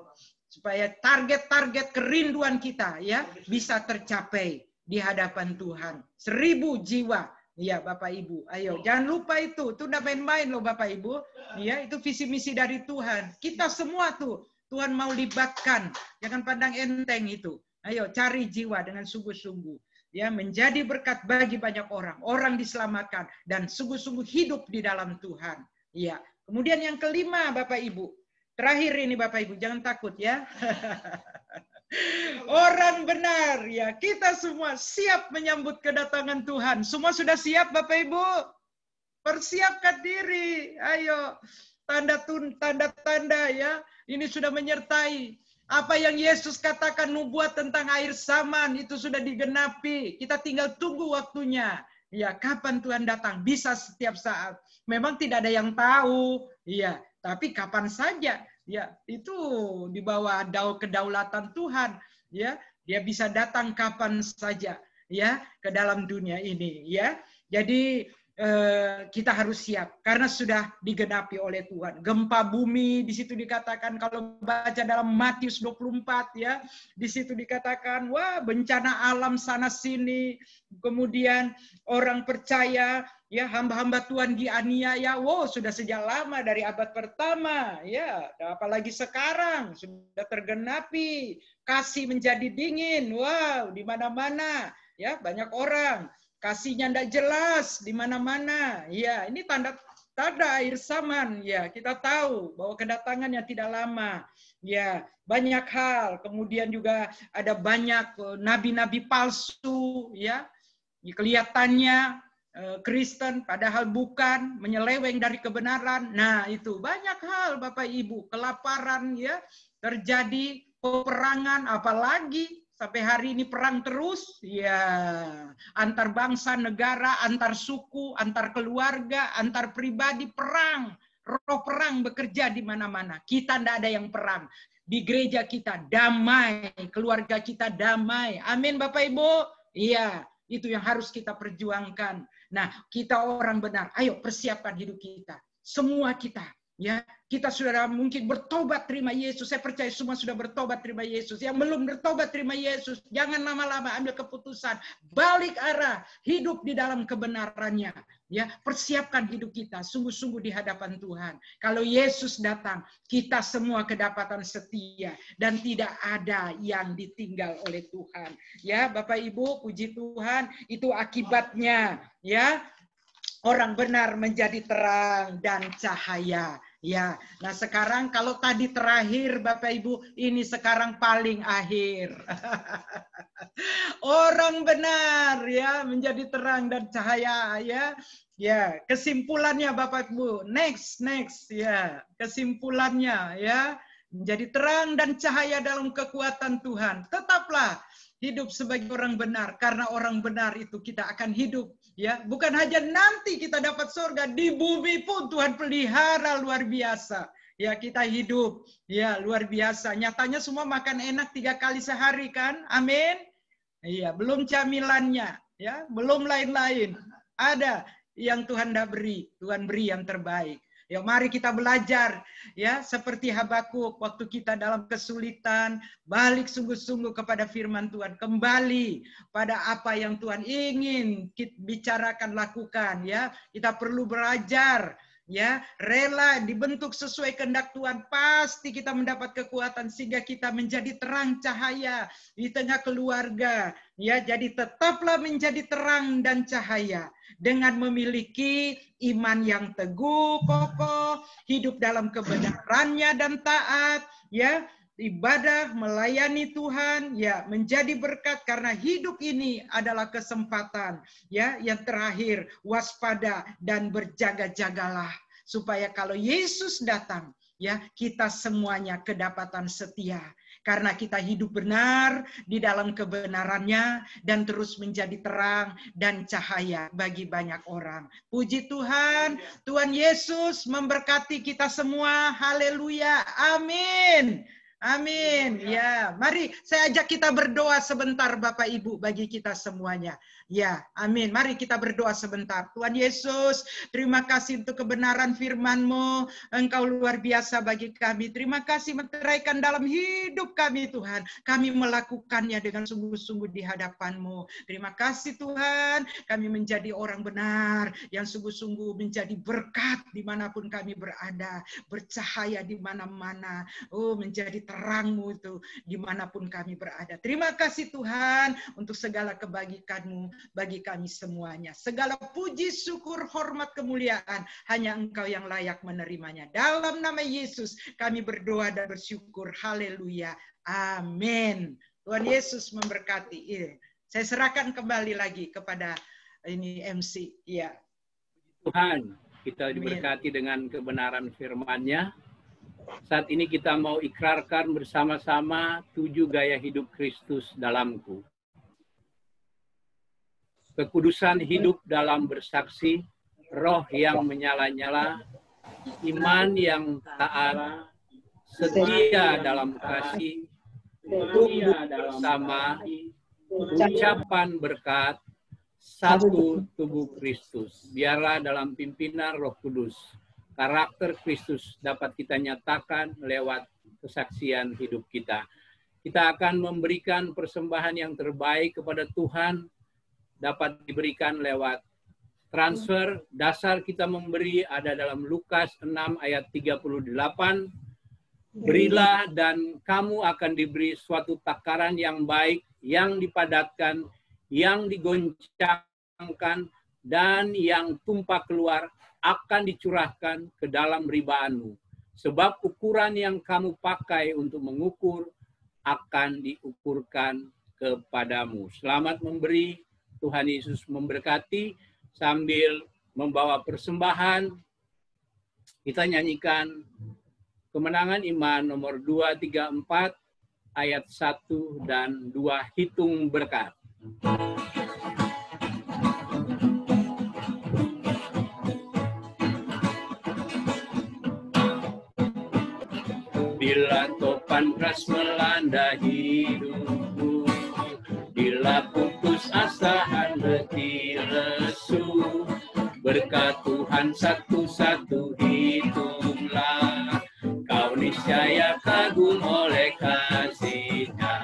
[SPEAKER 5] Supaya target-target kerinduan kita ya bisa tercapai di hadapan Tuhan. 1000 jiwa. Ya Bapak Ibu, ayo jangan lupa itu udah main-main loh Bapak Ibu. Ya, itu visi misi dari Tuhan. Kita semua tuh Tuhan mau libatkan. Jangan pandang enteng itu. Ayo cari jiwa dengan sungguh-sungguh. Ya, menjadi berkat bagi banyak orang. Orang diselamatkan dan sungguh-sungguh hidup di dalam Tuhan. Ya. Kemudian yang kelima Bapak Ibu. Terakhir ini Bapak Ibu, jangan takut ya. Orang benar ya, kita semua siap menyambut kedatangan Tuhan. Semua sudah siap Bapak Ibu? Persiapkan diri. Ayo, tanda-tanda ya. Ini sudah menyertai. Apa yang Yesus katakan nubuat tentang akhir zaman itu sudah digenapi. Kita tinggal tunggu waktunya. Ya, kapan Tuhan datang? Bisa setiap saat. Memang tidak ada yang tahu. Iya. Tapi kapan saja, ya itu di bawah kedaulatan Tuhan, ya dia bisa datang kapan saja, ya ke dalam dunia ini, ya. Jadi kita harus siap karena sudah digenapi oleh Tuhan. Gempa bumi di situ dikatakan kalau baca dalam Matius 24 ya, di situ dikatakan wah bencana alam sana sini, kemudian orang percaya ya hamba-hamba Tuhan dianiaya, wow sudah sejak lama dari abad pertama ya, apalagi sekarang sudah tergenapi, kasih menjadi dingin, wow di mana-mana ya banyak orang. Kasihnya tidak jelas di mana-mana. Ya, ini tanda akhir zaman. Ya, kita tahu bahwa kedatangannya tidak lama. Ya, banyak hal. Kemudian juga ada banyak nabi-nabi palsu. Ya, kelihatannya Kristen, padahal bukan, menyeleweng dari kebenaran. Nah, itu banyak hal, Bapak Ibu. Kelaparan, ya, terjadi peperangan, apalagi sampai hari ini perang terus, ya antar bangsa, negara, antar suku, antar keluarga, antar pribadi perang, roh perang bekerja di mana-mana. Kita tidak ada yang perang. Di gereja kita damai, keluarga kita damai. Amin Bapak Ibu. Iya, itu yang harus kita perjuangkan. Nah, kita orang benar. Ayo persiapkan hidup kita. Semua kita. Ya, kita sudah mungkin bertobat terima Yesus. Saya percaya semua sudah bertobat terima Yesus. Yang belum bertobat terima Yesus, jangan lama-lama ambil keputusan. Balik arah, hidup di dalam kebenarannya. Ya, persiapkan hidup kita sungguh-sungguh di hadapan Tuhan. Kalau Yesus datang, kita semua kedapatan setia dan tidak ada yang ditinggal oleh Tuhan. Ya, Bapak Ibu, puji Tuhan, itu akibatnya, ya. Orang benar menjadi terang dan cahaya. Ya, nah sekarang kalau tadi terakhir Bapak Ibu, ini sekarang paling akhir. Orang benar ya menjadi terang dan cahaya ya. Ya, kesimpulannya Bapak Ibu. Next ya. Kesimpulannya ya, menjadi terang dan cahaya dalam kekuatan Tuhan. Tetaplah hidup sebagai orang benar, karena orang benar itu kita akan hidup ya, bukan hanya nanti kita dapat surga, di bumi pun Tuhan pelihara luar biasa ya, kita hidup ya luar biasa. Nyatanya semua makan enak 3 kali sehari kan, amin. Iya, belum camilannya ya, belum lain-lain, ada yang Tuhan dah beri, Tuhan beri yang terbaik. Ya, mari kita belajar ya seperti Habakuk, waktu kita dalam kesulitan, balik sungguh-sungguh kepada firman Tuhan, kembali pada apa yang Tuhan ingin kita bicarakan, lakukan ya. Kita perlu belajar ya, rela dibentuk sesuai kehendak Tuhan, pasti kita mendapat kekuatan sehingga kita menjadi terang cahaya di tengah keluarga ya. Jadi tetaplah menjadi terang dan cahaya dengan memiliki iman yang teguh, kokoh, hidup dalam kebenarannya dan taat ya, ibadah, melayani Tuhan ya, menjadi berkat, karena hidup ini adalah kesempatan ya. Yang terakhir, waspada dan berjaga-jagalah supaya kalau Yesus datang ya, kita semuanya kedapatan setia, karena kita hidup benar di dalam kebenarannya dan terus menjadi terang dan cahaya bagi banyak orang. Puji Tuhan, Tuhan Yesus memberkati kita semua. Haleluya. Amin. Amin. Ya, mari saya ajak kita berdoa sebentar Bapak Ibu bagi kita semuanya. Ya, amin. Mari kita berdoa sebentar. Tuhan Yesus, terima kasih untuk kebenaran firman-Mu. Engkau luar biasa bagi kami. Terima kasih menteraikan dalam hidup kami Tuhan. Kami melakukannya dengan sungguh-sungguh di hadapan-Mu. Terima kasih Tuhan. Kami menjadi orang benar yang sungguh-sungguh menjadi berkat dimanapun kami berada. Bercahaya di mana-mana. Oh, menjadi terang-Mu itu dimanapun kami berada. Terima kasih Tuhan untuk segala kebajikan-Mu bagi kami semuanya. Segala puji, syukur, hormat, kemuliaan hanya Engkau yang layak menerimanya. Dalam nama Yesus kami berdoa dan bersyukur. Haleluya. Amin. Tuhan Yesus memberkati. Saya serahkan kembali lagi kepada ini MC. Ya.
[SPEAKER 7] Tuhan, kita diberkati dengan kebenaran firman-Nya. Saat ini kita mau ikrarkan bersama-sama 7 gaya hidup Kristus dalamku. Kekudusan hidup dalam bersaksi, roh yang menyala-nyala, iman yang taat, setia dalam kasih, tumbuh bersama, ucapan berkat, satu tubuh Kristus. Biarlah dalam pimpinan Roh Kudus, karakter Kristus dapat kita nyatakan lewat kesaksian hidup kita. Kita akan memberikan persembahan yang terbaik kepada Tuhan, dapat diberikan lewat transfer. Dasar kita memberi ada dalam Lukas 6 ayat 38. Berilah dan kamu akan diberi suatu takaran yang baik, yang dipadatkan, yang digoncangkan, dan yang tumpah keluar akan dicurahkan ke dalam ribaanmu. Sebab ukuran yang kamu pakai untuk mengukur akan diukurkan kepadamu. Selamat memberi. Tuhan Yesus memberkati. Sambil membawa persembahan, kita nyanyikan Kemenangan Iman nomor 234 ayat 1 dan 2, hitung berkat. Bila topan keras melanda hidupku, bila putus asa letih lesu, berkat Tuhan satu-satu hitunglah, kau niscaya kagum oleh kasih-Nya.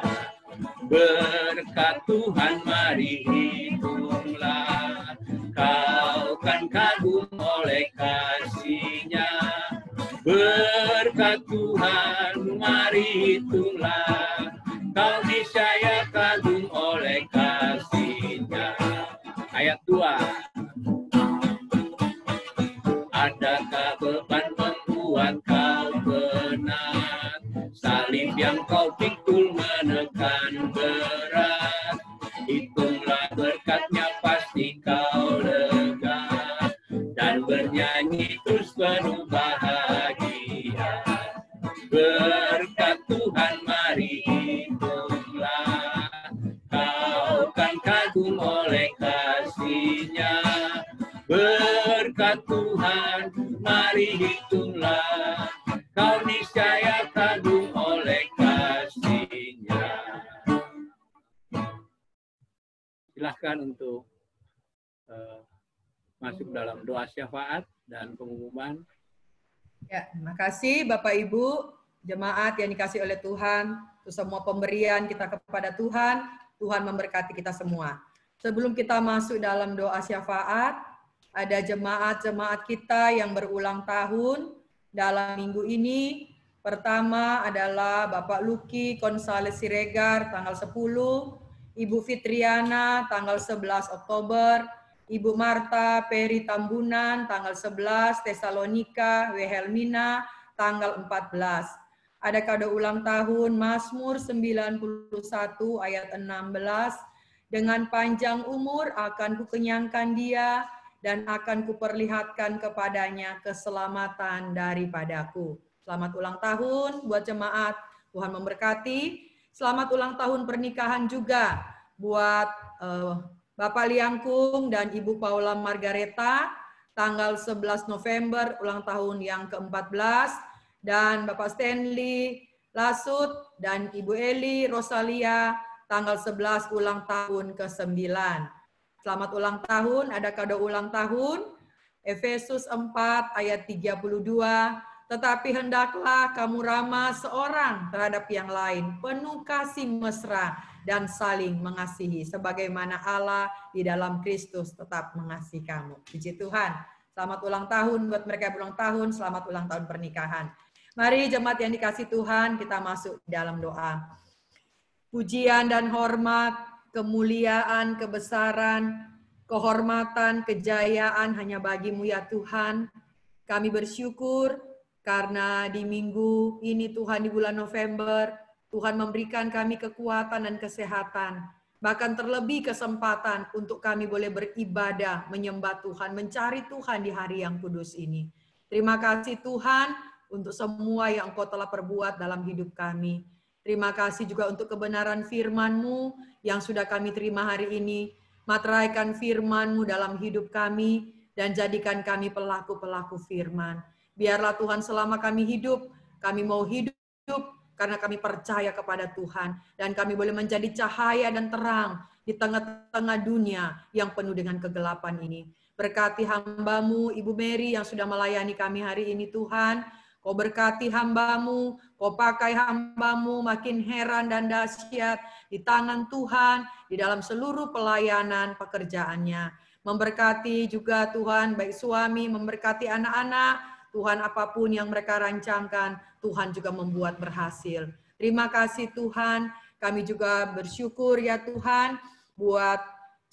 [SPEAKER 7] Berkat Tuhan mari hitunglah, kau kan kagum oleh kasih-Nya. Berkat Tuhan mari hitunglah, kau niscaya kagum oleh kasih-Nya. Ayat 2. membuat kau penat. Salib yang kau pikul menekan berat. Hitunglah berkatnya pasti kau lega. Dan bernyanyi terus penuh bahagia. Berkat Tuhan mari hitunglah. Kau kan kagum oleh kasih-Nya. Berkat Tuhan mari hitunglah. Kau niscaya kagum oleh kasih-Nya. Silahkan untuk masuk dalam doa syafaat dan pengumuman.
[SPEAKER 1] Ya, terima kasih Bapak Ibu, jemaat yang dikasih oleh Tuhan, untuk semua pemberian kita kepada Tuhan, Tuhan memberkati kita semua. Sebelum kita masuk dalam doa syafaat, ada jemaat-jemaat kita yang berulang tahun dalam minggu ini. Pertama adalah Bapak Luki Gonzales Siregar tanggal 10, Ibu Fitriana tanggal 11 Oktober, Ibu Marta Peri Tambunan tanggal 11, Tesalonika Wilhelmina tanggal 14. Ada kado ulang tahun Mazmur 91 ayat 16, dengan panjang umur akan kukenyangkan dia dan akan kuperlihatkan kepadanya keselamatan daripadaku. Selamat ulang tahun buat jemaat, Tuhan memberkati. Selamat ulang tahun pernikahan juga buat Bapak Liangkung dan Ibu Paula Margareta, tanggal 11 November, ulang tahun yang ke-14. Dan Bapak Stanley Lasut dan Ibu Eli Rosalia, tanggal 11 ulang tahun ke-9. Selamat ulang tahun, ada kado ulang tahun, Efesus 4 ayat 32, tetapi hendaklah kamu ramah seorang terhadap yang lain, penuh kasih mesra dan saling mengasihi, sebagaimana Allah di dalam Kristus tetap mengasihi kamu. Puji Tuhan. Selamat ulang tahun buat mereka yang berulang tahun, selamat ulang tahun pernikahan. Mari jemaat yang dikasih Tuhan, kita masuk dalam doa. Pujian dan hormat, kemuliaan, kebesaran, kehormatan, kejayaan hanya bagi-Mu ya Tuhan. Kami bersyukur karena di minggu ini Tuhan, di bulan November, Tuhan memberikan kami kekuatan dan kesehatan. Bahkan terlebih kesempatan untuk kami boleh beribadah, menyembah Tuhan, mencari Tuhan di hari yang kudus ini. Terima kasih Tuhan untuk semua yang Engkau telah perbuat dalam hidup kami. Terima kasih juga untuk kebenaran firman-Mu yang sudah kami terima hari ini. Materaikan firman-Mu dalam hidup kami dan jadikan kami pelaku-pelaku firman. Biarlah Tuhan selama kami hidup, kami mau hidup karena kami percaya kepada Tuhan. Dan kami boleh menjadi cahaya dan terang di tengah-tengah dunia yang penuh dengan kegelapan ini. Berkati hamba-Mu, Ibu Mary yang sudah melayani kami hari ini Tuhan. Kau berkati hamba-Mu, Kau pakai hamba-Mu makin heran dan dahsyat di tangan Tuhan, di dalam seluruh pelayanan pekerjaannya. Memberkati juga Tuhan, baik suami, memberkati anak-anak, Tuhan apapun yang mereka rancangkan, Tuhan juga membuat berhasil. Terima kasih Tuhan, kami juga bersyukur ya Tuhan, buat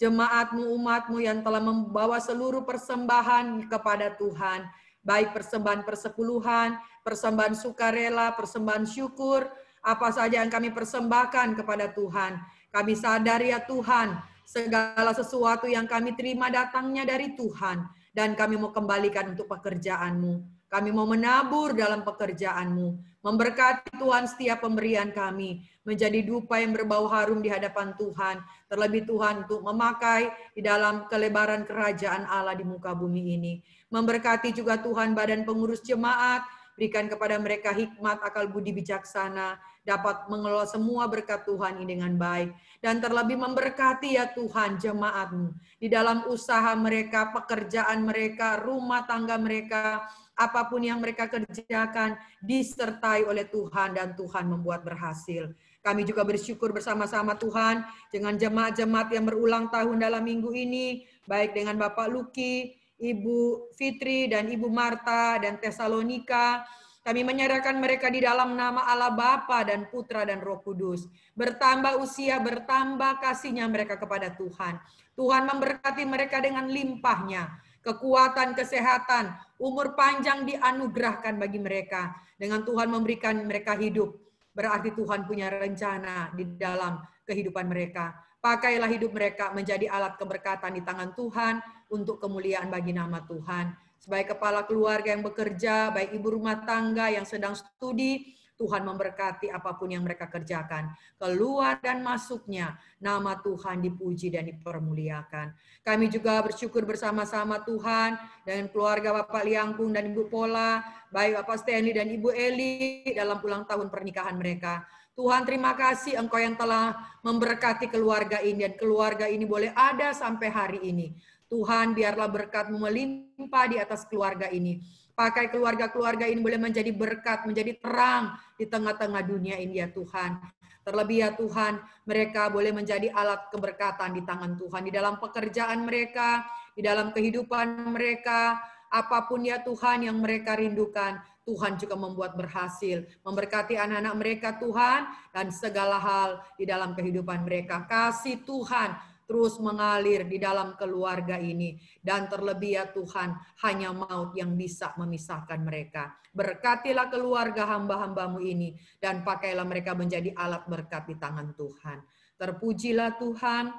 [SPEAKER 1] jemaat-Mu, umat-Mu yang telah membawa seluruh persembahan kepada Tuhan. Baik persembahan persepuluhan, persembahan sukarela, persembahan syukur, apa saja yang kami persembahkan kepada Tuhan. Kami sadar ya Tuhan, segala sesuatu yang kami terima datangnya dari Tuhan. Dan kami mau kembalikan untuk pekerjaan-Mu. Kami mau menabur dalam pekerjaan-Mu. Memberkati Tuhan setiap pemberian kami. Menjadi dupa yang berbau harum di hadapan Tuhan. Terlebih Tuhan untuk memakai di dalam kelebaran kerajaan Allah di muka bumi ini. Memberkati juga Tuhan badan pengurus jemaat. Berikan kepada mereka hikmat, akal budi bijaksana. Dapat mengelola semua berkat Tuhan ini dengan baik. Dan terlebih memberkati ya Tuhan jemaat-Mu. Di dalam usaha mereka, pekerjaan mereka, rumah tangga mereka, apapun yang mereka kerjakan, disertai oleh Tuhan dan Tuhan membuat berhasil. Kami juga bersyukur bersama-sama Tuhan dengan jemaat-jemaat yang berulang tahun dalam minggu ini, baik dengan Bapak Luki, Ibu Fitri, dan Ibu Marta, dan Tesalonika. Kami menyerahkan mereka di dalam nama Allah Bapa dan Putra dan Roh Kudus. Bertambah usia, bertambah kasihnya mereka kepada Tuhan. Tuhan memberkati mereka dengan limpahnya. kekuatan, kesehatan, umur panjang dianugerahkan bagi mereka. Dengan Tuhan memberikan mereka hidup, berarti Tuhan punya rencana di dalam kehidupan mereka. Pakailah hidup mereka menjadi alat keberkatan di tangan Tuhan untuk kemuliaan bagi nama Tuhan. Sebagai kepala keluarga yang bekerja, baik ibu rumah tangga yang sedang studi, Tuhan memberkati apapun yang mereka kerjakan. Keluar dan masuknya, nama Tuhan dipuji dan dipermuliakan. Kami juga bersyukur bersama-sama Tuhan dengan keluarga Bapak Liangkung dan Ibu Pola, baik Bapak Stanley dan Ibu Eli dalam ulang tahun pernikahan mereka. Tuhan, terima kasih Engkau yang telah memberkati keluarga ini, dan keluarga ini boleh ada sampai hari ini. Tuhan, biarlah berkat-Mu melimpah di atas keluarga ini. Pakai keluarga-keluarga ini boleh menjadi berkat, menjadi terang di tengah-tengah dunia ini ya Tuhan. Terlebih ya Tuhan, mereka boleh menjadi alat keberkatan di tangan Tuhan. Di dalam pekerjaan mereka, di dalam kehidupan mereka, apapun ya Tuhan yang mereka rindukan, Tuhan juga membuat berhasil. Memberkati anak-anak mereka Tuhan, dan segala hal di dalam kehidupan mereka. Kasih Tuhan terus mengalir di dalam keluarga ini. Dan terlebih ya Tuhan, hanya maut yang bisa memisahkan mereka. Berkatilah keluarga hamba-hamba-Mu ini, dan pakailah mereka menjadi alat berkat di tangan Tuhan. Terpujilah Tuhan,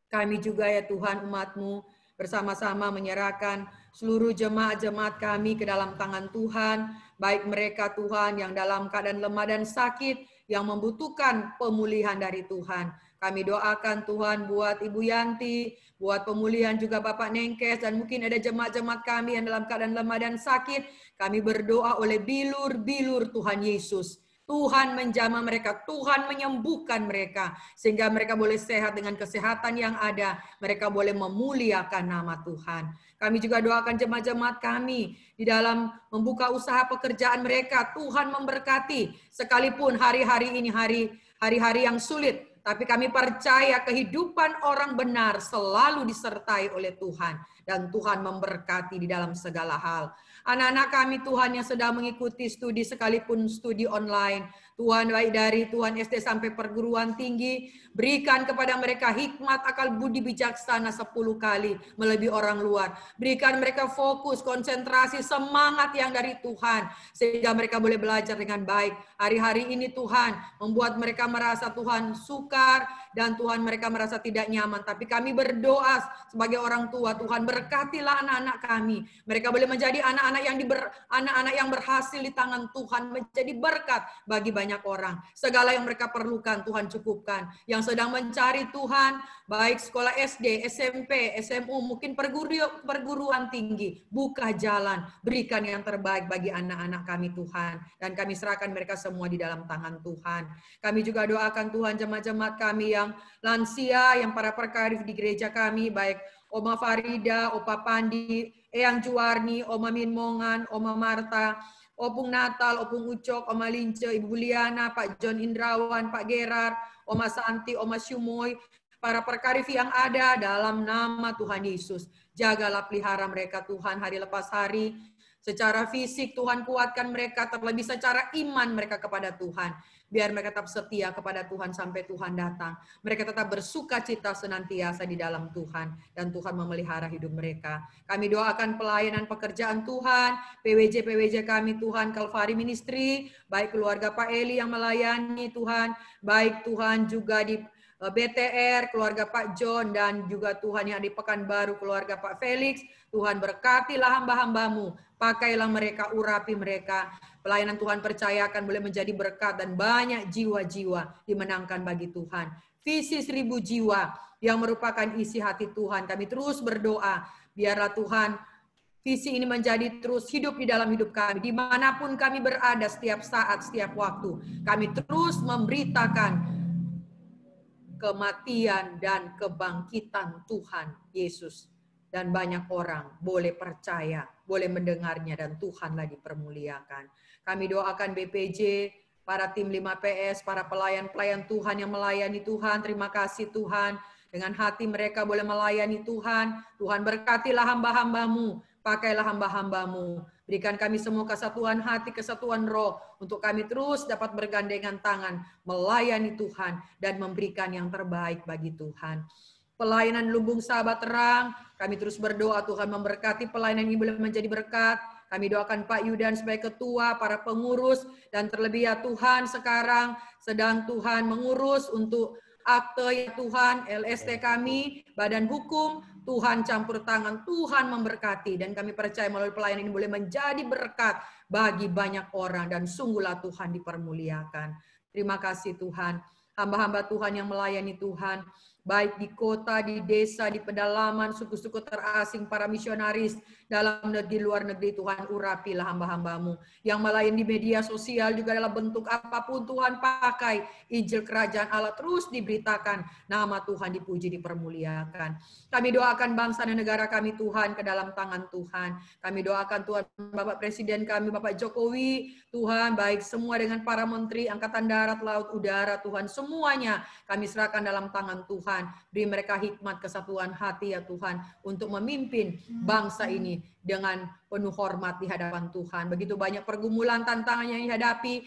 [SPEAKER 1] kami juga ya Tuhan umat-Mu, bersama-sama menyerahkan seluruh jemaat-jemaat kami ke dalam tangan Tuhan, baik mereka Tuhan yang dalam keadaan lemah dan sakit, yang membutuhkan pemulihan dari Tuhan. Kami doakan Tuhan buat Ibu Yanti, buat pemulihan juga Bapak Nengkes, dan mungkin ada jemaat-jemaat kami yang dalam keadaan lemah dan sakit. Kami berdoa oleh bilur-bilur Tuhan Yesus. Tuhan menjamah mereka, Tuhan menyembuhkan mereka, sehingga mereka boleh sehat dengan kesehatan yang ada. Mereka boleh memuliakan nama Tuhan. Kami juga doakan jemaat-jemaat kami di dalam membuka usaha pekerjaan mereka. Tuhan memberkati, sekalipun hari-hari ini hari-hari yang sulit. Tapi kami percaya kehidupan orang benar selalu disertai oleh Tuhan. Dan Tuhan memberkati di dalam segala hal. Anak-anak kami Tuhan yang sedang mengikuti studi sekalipun studi online. Tuhan, baik dari Tuhan SD sampai perguruan tinggi, berikan kepada mereka hikmat, akal budi bijaksana 10 kali melebihi orang luar. Berikan mereka fokus, konsentrasi, semangat yang dari Tuhan, sehingga mereka boleh belajar dengan baik. Hari-hari ini Tuhan membuat mereka merasa Tuhan sukar, dan Tuhan mereka merasa tidak nyaman. Tapi kami berdoa sebagai orang tua, Tuhan berkatilah anak-anak kami. Mereka boleh menjadi anak-anak yang berhasil di tangan Tuhan, menjadi berkat bagi banyak orang. Segala yang mereka perlukan Tuhan cukupkan. Yang sedang mencari Tuhan, baik sekolah SD, SMP, SMU, mungkin perguruan tinggi, buka jalan, berikan yang terbaik bagi anak-anak kami Tuhan. Dan kami serahkan mereka semua di dalam tangan Tuhan. Kami juga doakan Tuhan jemaat-jemaat kami yang lansia, yang para perkarif di gereja kami, baik Oma Farida, Opa Pandi, Eyang Juwarni, Oma Minmongan, Oma Marta, Opung Natal, Opung Ucok, Oma Lince, Ibu Liana, Pak John Indrawan, Pak Gerar, Oma Santi, Oma Syumoy, para perkarif yang ada dalam nama Tuhan Yesus. Jagalah pelihara mereka Tuhan hari lepas hari. Secara fisik Tuhan kuatkan mereka, terlebih secara iman mereka kepada Tuhan. Biar mereka tetap setia kepada Tuhan sampai Tuhan datang. Mereka tetap bersuka cita senantiasa di dalam Tuhan. Dan Tuhan memelihara hidup mereka. Kami doakan pelayanan pekerjaan Tuhan. PWJ kami Tuhan, Calvary Ministry. Baik keluarga Pak Eli yang melayani Tuhan. Baik Tuhan juga di BTR, keluarga Pak John. Dan juga Tuhan yang di Pekanbaru, keluarga Pak Felix. Tuhan berkatilah hamba-hambamu. Pakailah mereka, urapi mereka. Pelayanan Tuhan percayakan boleh menjadi berkat dan banyak jiwa-jiwa dimenangkan bagi Tuhan. Visi 1000 jiwa yang merupakan isi hati Tuhan. Kami terus berdoa, biarlah Tuhan visi ini menjadi terus hidup di dalam hidup kami. Dimanapun kami berada setiap saat, setiap waktu. Kami terus memberitakan kematian dan kebangkitan Tuhan Yesus. Dan banyak orang boleh percaya, boleh mendengarnya, dan Tuhanlah dipermuliakan. Kami doakan BPJ, para tim 5PS, para pelayan-pelayan Tuhan yang melayani Tuhan. Terima kasih Tuhan. Dengan hati mereka boleh melayani Tuhan. Tuhan berkatilah hamba-hambamu. Pakailah hamba-hambamu. Berikan kami semua kesatuan hati, kesatuan roh. Untuk kami terus dapat bergandengan tangan. Melayani Tuhan dan memberikan yang terbaik bagi Tuhan. pelayanan Lumbung Sahabat Terang. Kami terus berdoa Tuhan memberkati pelayanan ini boleh menjadi berkat. Kami doakan Pak Yudan sebagai ketua, para pengurus, dan terlebih ya Tuhan sekarang sedang Tuhan mengurus untuk akte ya Tuhan, LST kami, badan hukum, Tuhan campur tangan, Tuhan memberkati. Dan kami percaya melalui pelayanan ini boleh menjadi berkat bagi banyak orang. Dan sungguhlah Tuhan dipermuliakan. Terima kasih Tuhan. Hamba-hamba Tuhan yang melayani Tuhan, baik di kota, di desa, di pedalaman, suku-suku terasing, para misionaris, dalam negeri, luar negeri, Tuhan urapilah hamba-hambamu. Yang melayani di media sosial juga dalam bentuk apapun Tuhan pakai, Injil Kerajaan Allah terus diberitakan, nama Tuhan dipuji, dipermuliakan. Kami doakan bangsa dan negara kami Tuhan ke dalam tangan Tuhan. Kami doakan Tuhan Bapak Presiden kami, Bapak Jokowi, Tuhan baik semua dengan para menteri, Angkatan Darat, Laut, Udara, Tuhan semuanya kami serahkan dalam tangan Tuhan. Beri mereka hikmat, kesatuan hati ya Tuhan untuk memimpin bangsa ini dengan penuh hormat di hadapan Tuhan. Begitu banyak pergumulan, tantangan yang dihadapi,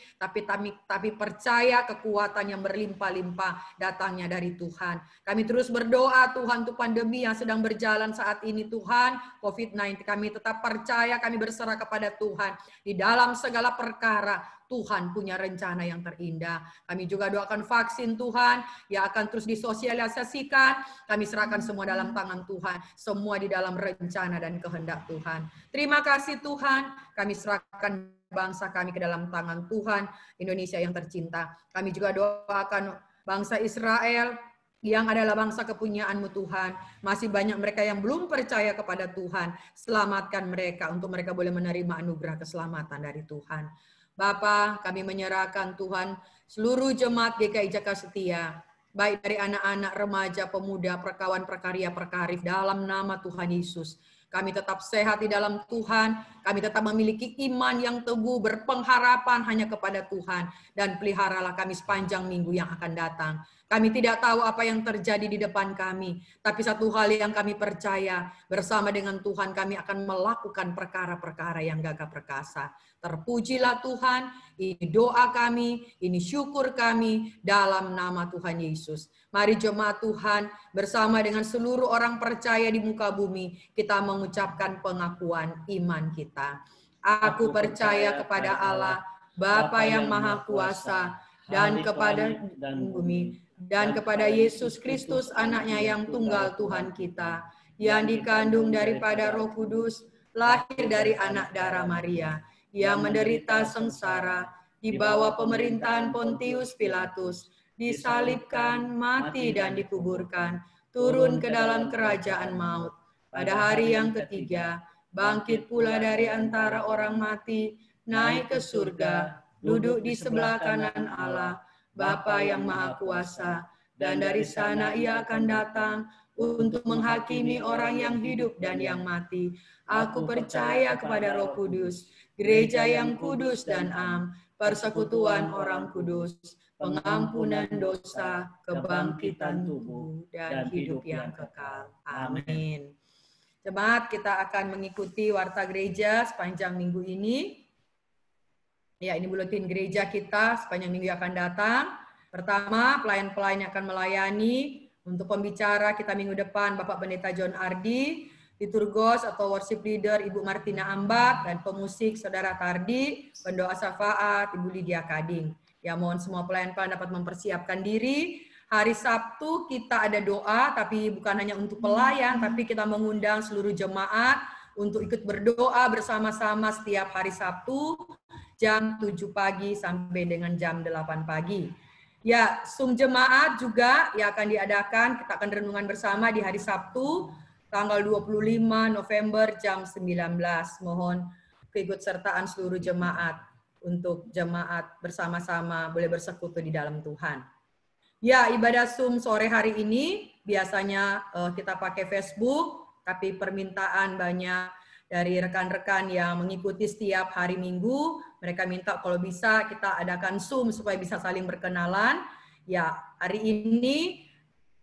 [SPEAKER 1] tapi percaya kekuatan yang berlimpah-limpah datangnya dari Tuhan. Kami terus berdoa Tuhan untuk pandemi yang sedang berjalan saat ini Tuhan, COVID-19. Kami tetap percaya, kami berserah kepada Tuhan. Di dalam segala perkara, Tuhan punya rencana yang terindah. Kami juga doakan vaksin Tuhan yang akan terus disosialisasikan. Kami serahkan semua dalam tangan Tuhan. Semua di dalam rencana dan kehendak Tuhan. Terima kasih Tuhan. Kami serahkan bangsa kami ke dalam tangan Tuhan. Indonesia yang tercinta. Kami juga doakan bangsa Israel yang adalah bangsa kepunyaan-Mu Tuhan. Masih banyak mereka yang belum percaya kepada Tuhan. Selamatkan mereka untuk mereka boleh menerima anugerah keselamatan dari Tuhan. Bapa, kami menyerahkan Tuhan seluruh jemaat GKI Jakarta Setia, baik dari anak-anak, remaja, pemuda, perkawan, prakarya, prakarif, dalam nama Tuhan Yesus. Kami tetap sehat di dalam Tuhan, kami tetap memiliki iman yang teguh, berpengharapan hanya kepada Tuhan, dan peliharalah kami sepanjang minggu yang akan datang. Kami tidak tahu apa yang terjadi di depan kami, tapi satu hal yang kami percaya, bersama dengan Tuhan kami akan melakukan perkara-perkara yang gagah perkasa. Terpujilah Tuhan, ini doa kami, ini syukur kami dalam nama Tuhan Yesus. Mari jemaat Tuhan bersama dengan seluruh orang percaya di muka bumi, kita mengucapkan pengakuan iman kita. Aku percaya kepada Allah, Bapa yang Maha Kuasa, dan kepada bumi, dan kepada Yesus Kristus, anaknya yang tunggal Tuhan kita, yang dikandung daripada Roh Kudus, lahir dari anak darah Maria, yang menderita sengsara, di bawah pemerintahan Pontius Pilatus, disalibkan, mati dan dikuburkan, turun ke dalam kerajaan maut. Pada hari yang ketiga, bangkit pula dari antara orang mati, naik ke surga, duduk di sebelah kanan Allah, Bapa yang Maha Kuasa, dan dari sana ia akan datang untuk menghakimi orang yang hidup dan yang mati. Aku percaya kepada Roh Kudus, gereja yang kudus dan am, persekutuan orang kudus, pengampunan dosa, kebangkitan tubuh, dan hidup yang kekal. Amin. Jemaat, kita akan mengikuti warta gereja sepanjang minggu ini. Ya, ini buletin gereja kita sepanjang minggu yang akan datang. Pertama, pelayan-pelayan yang akan melayani. Untuk pembicara kita minggu depan, Bapak Pendeta John Ardi, liturgos atau worship leader Ibu Martina Ambak, dan pemusik Saudara Tardi, pendoa syafaat Ibu Lydia Kading. Ya, mohon semua pelayan-pelayan dapat mempersiapkan diri. Hari Sabtu kita ada doa, tapi bukan hanya untuk pelayan, tapi kita mengundang seluruh jemaat untuk ikut berdoa bersama-sama setiap hari Sabtu, jam 7 pagi sampai dengan jam 8 pagi. Ya, Zoom jemaat juga yang akan diadakan, kita akan renungan bersama di hari Sabtu, tanggal 25 November jam 19. Mohon keikutsertaan seluruh jemaat untuk jemaat bersama-sama boleh bersekutu di dalam Tuhan. Ya, ibadah Zoom sore hari ini biasanya kita pakai Facebook, tapi permintaan banyak dari rekan-rekan yang mengikuti setiap hari Minggu. Mereka minta kalau bisa kita adakan Zoom supaya bisa saling berkenalan. Ya, hari ini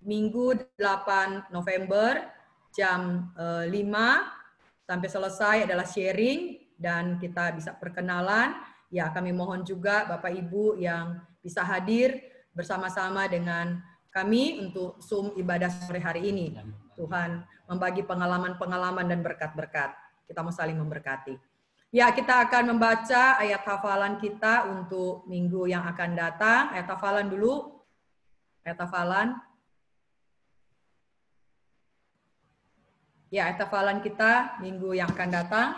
[SPEAKER 1] Minggu 8 November jam 5 sampai selesai adalah sharing dan kita bisa perkenalan. Ya, kami mohon juga Bapak Ibu yang bisa hadir bersama-sama dengan kami untuk Zoom ibadah sore hari ini. Tuhan membagi pengalaman-pengalaman dan berkat-berkat. Kita mau saling memberkati. Ya, kita akan membaca ayat hafalan kita untuk minggu yang akan datang. Ayat hafalan dulu. Ayat hafalan. Ya, ayat hafalan kita minggu yang akan datang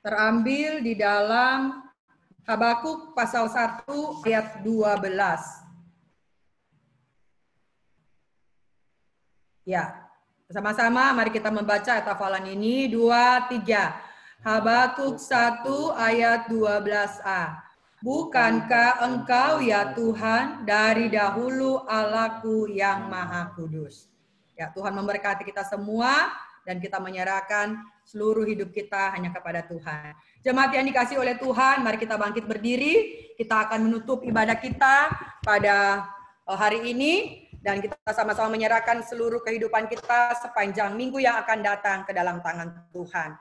[SPEAKER 1] terambil di dalam Habakuk pasal 1 ayat 12. Ya, sama-sama mari kita membaca ayat hafalan ini. 2, 3. Habakuk 1 ayat 12a. Bukankah engkau ya Tuhan dari dahulu Allahku yang maha kudus. Ya, Tuhan memberkati kita semua dan kita menyerahkan seluruh hidup kita hanya kepada Tuhan. Jemaat yang dikasihi oleh Tuhan, mari kita bangkit berdiri. Kita akan menutup ibadah kita pada hari ini. Dan kita sama-sama menyerahkan seluruh kehidupan kita sepanjang minggu yang akan datang ke dalam tangan Tuhan.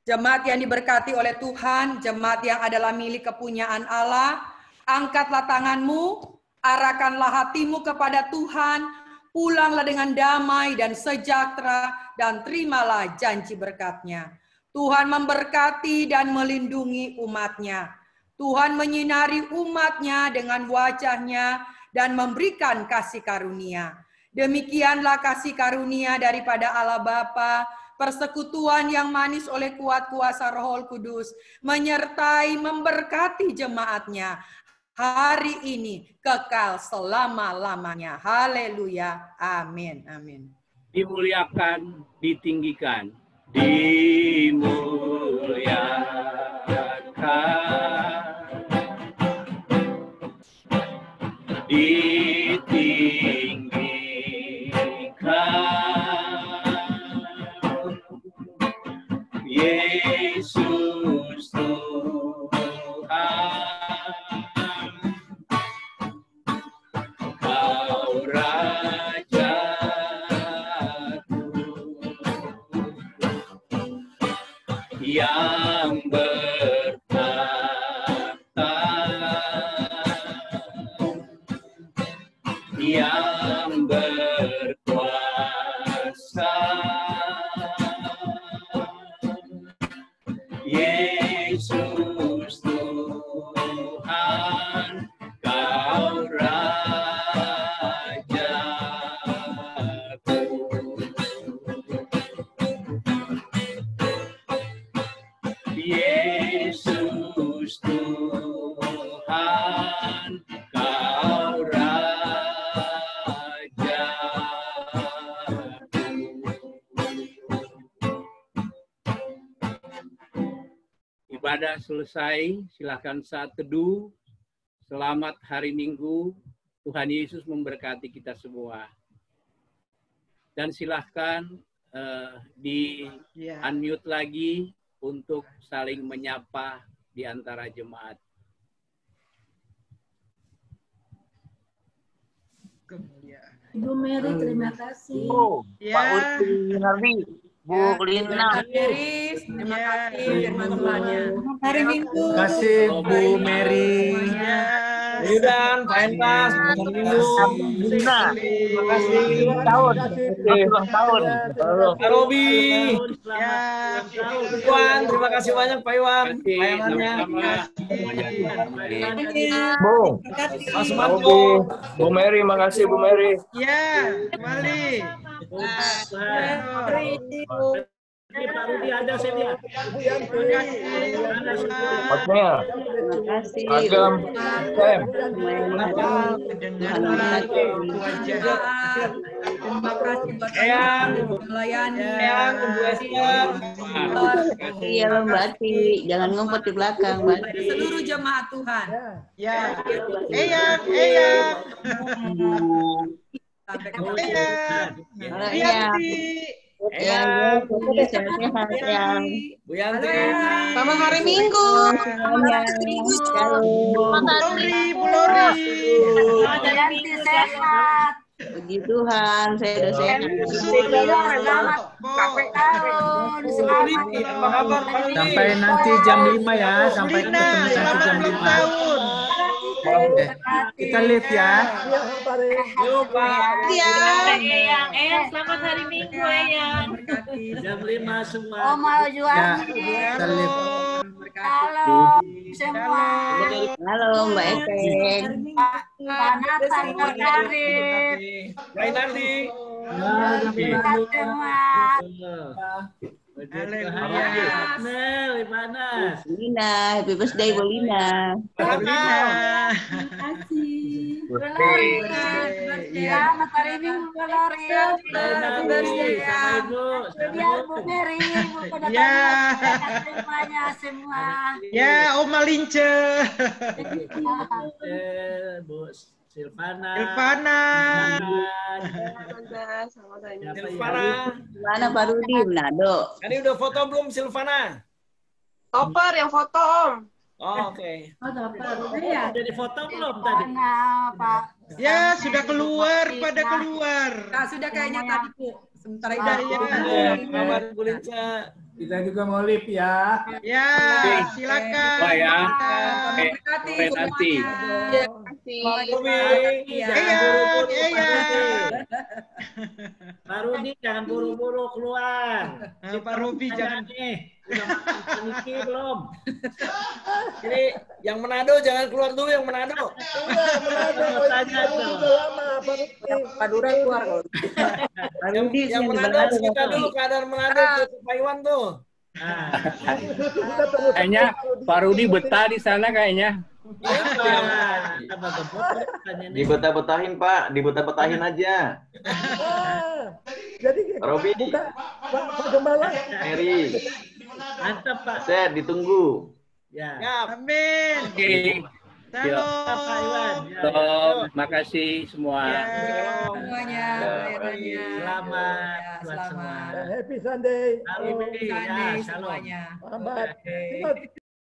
[SPEAKER 1] Jemaat yang diberkati oleh Tuhan, jemaat yang adalah milik kepunyaan Allah, angkatlah tanganmu, arahkanlah hatimu kepada Tuhan, pulanglah dengan damai dan sejahtera, dan terimalah janji berkat-Nya. Tuhan memberkati dan melindungi umat-Nya. Tuhan menyinari umat-Nya dengan wajah-Nya, dan memberikan kasih karunia. Demikianlah kasih karunia daripada Allah Bapa, persekutuan yang manis oleh kuat kuasa Roh Kudus, menyertai memberkati jemaat-Nya hari ini kekal selama-lamanya. Haleluya. Amin. Amin.
[SPEAKER 7] Dimuliakan, ditinggikan, dimuliakan, ditinggikan, Yesus Tuhan, Kau Rajaku yang yang berkuasa, Yesus Tuhan, Kau Rajaku. Yesus Tuhan, Kau Ibadah selesai, silakan saat teduh. Selamat hari Minggu. Tuhan Yesus memberkati kita semua. Dan silahkan di unmute lagi untuk saling menyapa di antara jemaat.
[SPEAKER 2] Ibu Mary, terima kasih.
[SPEAKER 8] Pak Uti Nabi. Bu Lina.
[SPEAKER 1] Terima kasih firman Tuhannya.
[SPEAKER 2] Hari Minggu.
[SPEAKER 4] Terima kasih Bu Mary.
[SPEAKER 8] Yudan, Pak Entas, hari Minggu. Lina. Terima kasih. Tahun. Ulang tahun. Pak Robi. Iwan, terima kasih banyak Pak Iwan. Layanannya. Bu. Mas Marco. Bu Mary, makasih Bu Mary.
[SPEAKER 5] Ya, kembali.
[SPEAKER 3] Ini Pak Rudi ada, saya lihat.
[SPEAKER 8] Terima kasih. Agam, Sam.
[SPEAKER 1] Terima kasih buat melayani.
[SPEAKER 8] Ibu Esther.
[SPEAKER 2] Iya Mbak Ati, jangan ngumpet di belakang Mbak Ati.
[SPEAKER 1] Seluruh jemaat Tuhan.
[SPEAKER 5] Ya, Eyang. Sampai ketemu.
[SPEAKER 2] Iya. Ya, sehat-sehat ya.
[SPEAKER 8] Bu Yanti.
[SPEAKER 2] Selamat hari Minggu.
[SPEAKER 5] Bu Lori.
[SPEAKER 2] Yanti sehat. Puji Tuhan, saya udah sehat. Selamat tahun.
[SPEAKER 8] Apa kabar Pak Rudi?
[SPEAKER 4] Sampai nanti jam 5 ya. Sampai ketemu nanti jam 5. Kita live ya.
[SPEAKER 8] Yuk, Pak.
[SPEAKER 2] Eyang, selamat hari Minggu, Eyang.
[SPEAKER 3] Jam 5 semua.
[SPEAKER 9] Oma
[SPEAKER 4] Ya,
[SPEAKER 9] Juwani.
[SPEAKER 4] kita live.
[SPEAKER 9] Halo semua.
[SPEAKER 2] Halo, Mbak Eten.
[SPEAKER 9] Pak Nathan Karim.
[SPEAKER 8] Hai Nardi.
[SPEAKER 9] Semua.
[SPEAKER 3] Nel, Ibanas.
[SPEAKER 2] Lina, happy birthday Bolina.
[SPEAKER 5] Sabrina.
[SPEAKER 9] Selamat hari Minggu, Glory.
[SPEAKER 3] Sama Ibu.
[SPEAKER 9] Biar Bu Mary, Bu semuanya semua.
[SPEAKER 5] Ya, Oma Lince.
[SPEAKER 3] Bu Silvana.
[SPEAKER 5] Silvana.
[SPEAKER 2] Silvana Pak Rudi, Manado.
[SPEAKER 8] Tadi udah foto belum Silvana?
[SPEAKER 10] Topper yang foto Om.
[SPEAKER 8] Oh, oke.
[SPEAKER 3] Jadi foto belum tadi?
[SPEAKER 9] Pak.
[SPEAKER 5] Ya, sudah keluar, pada keluar.
[SPEAKER 1] Nah, sudah kayaknya tadi Bu. Sementara
[SPEAKER 5] Sudah
[SPEAKER 1] itu.
[SPEAKER 5] ya.
[SPEAKER 8] Kabar Bu Linca.
[SPEAKER 11] Kita juga mau live ya.
[SPEAKER 5] Ya, silakan.
[SPEAKER 7] Pak ya.
[SPEAKER 1] Berkati
[SPEAKER 7] nanti.
[SPEAKER 3] Pak Rudi jangan buru-buru keluar.
[SPEAKER 5] Pak Robi jangan.
[SPEAKER 3] Udah makan belum?
[SPEAKER 8] Ini yang Manado jangan keluar dulu yang Manado.
[SPEAKER 3] Tanya tuh.
[SPEAKER 10] Madura keluar kalau.
[SPEAKER 8] Yang Manado kita dulu keadaan Manado ke Taiwan tuh.
[SPEAKER 7] Kayaknya Pak Rudi betah di sana kayaknya.
[SPEAKER 12] Dibetah-betahin Pak, dibetah-betahin aja.
[SPEAKER 11] Jadi
[SPEAKER 12] Robi,
[SPEAKER 11] Pak Gembala.
[SPEAKER 12] Mary,
[SPEAKER 3] Mantap Pak.
[SPEAKER 12] Set, ditunggu.
[SPEAKER 3] Ya.
[SPEAKER 5] Amin.
[SPEAKER 7] Oke.
[SPEAKER 5] Salam.
[SPEAKER 3] Pak Iwan.
[SPEAKER 7] Makasih semua.
[SPEAKER 1] Semuanya.
[SPEAKER 3] Selamat buat semua.
[SPEAKER 11] Happy Sunday.
[SPEAKER 3] Happy
[SPEAKER 1] Sunday
[SPEAKER 3] ya, shalom.
[SPEAKER 1] semuanya.
[SPEAKER 11] Selamat.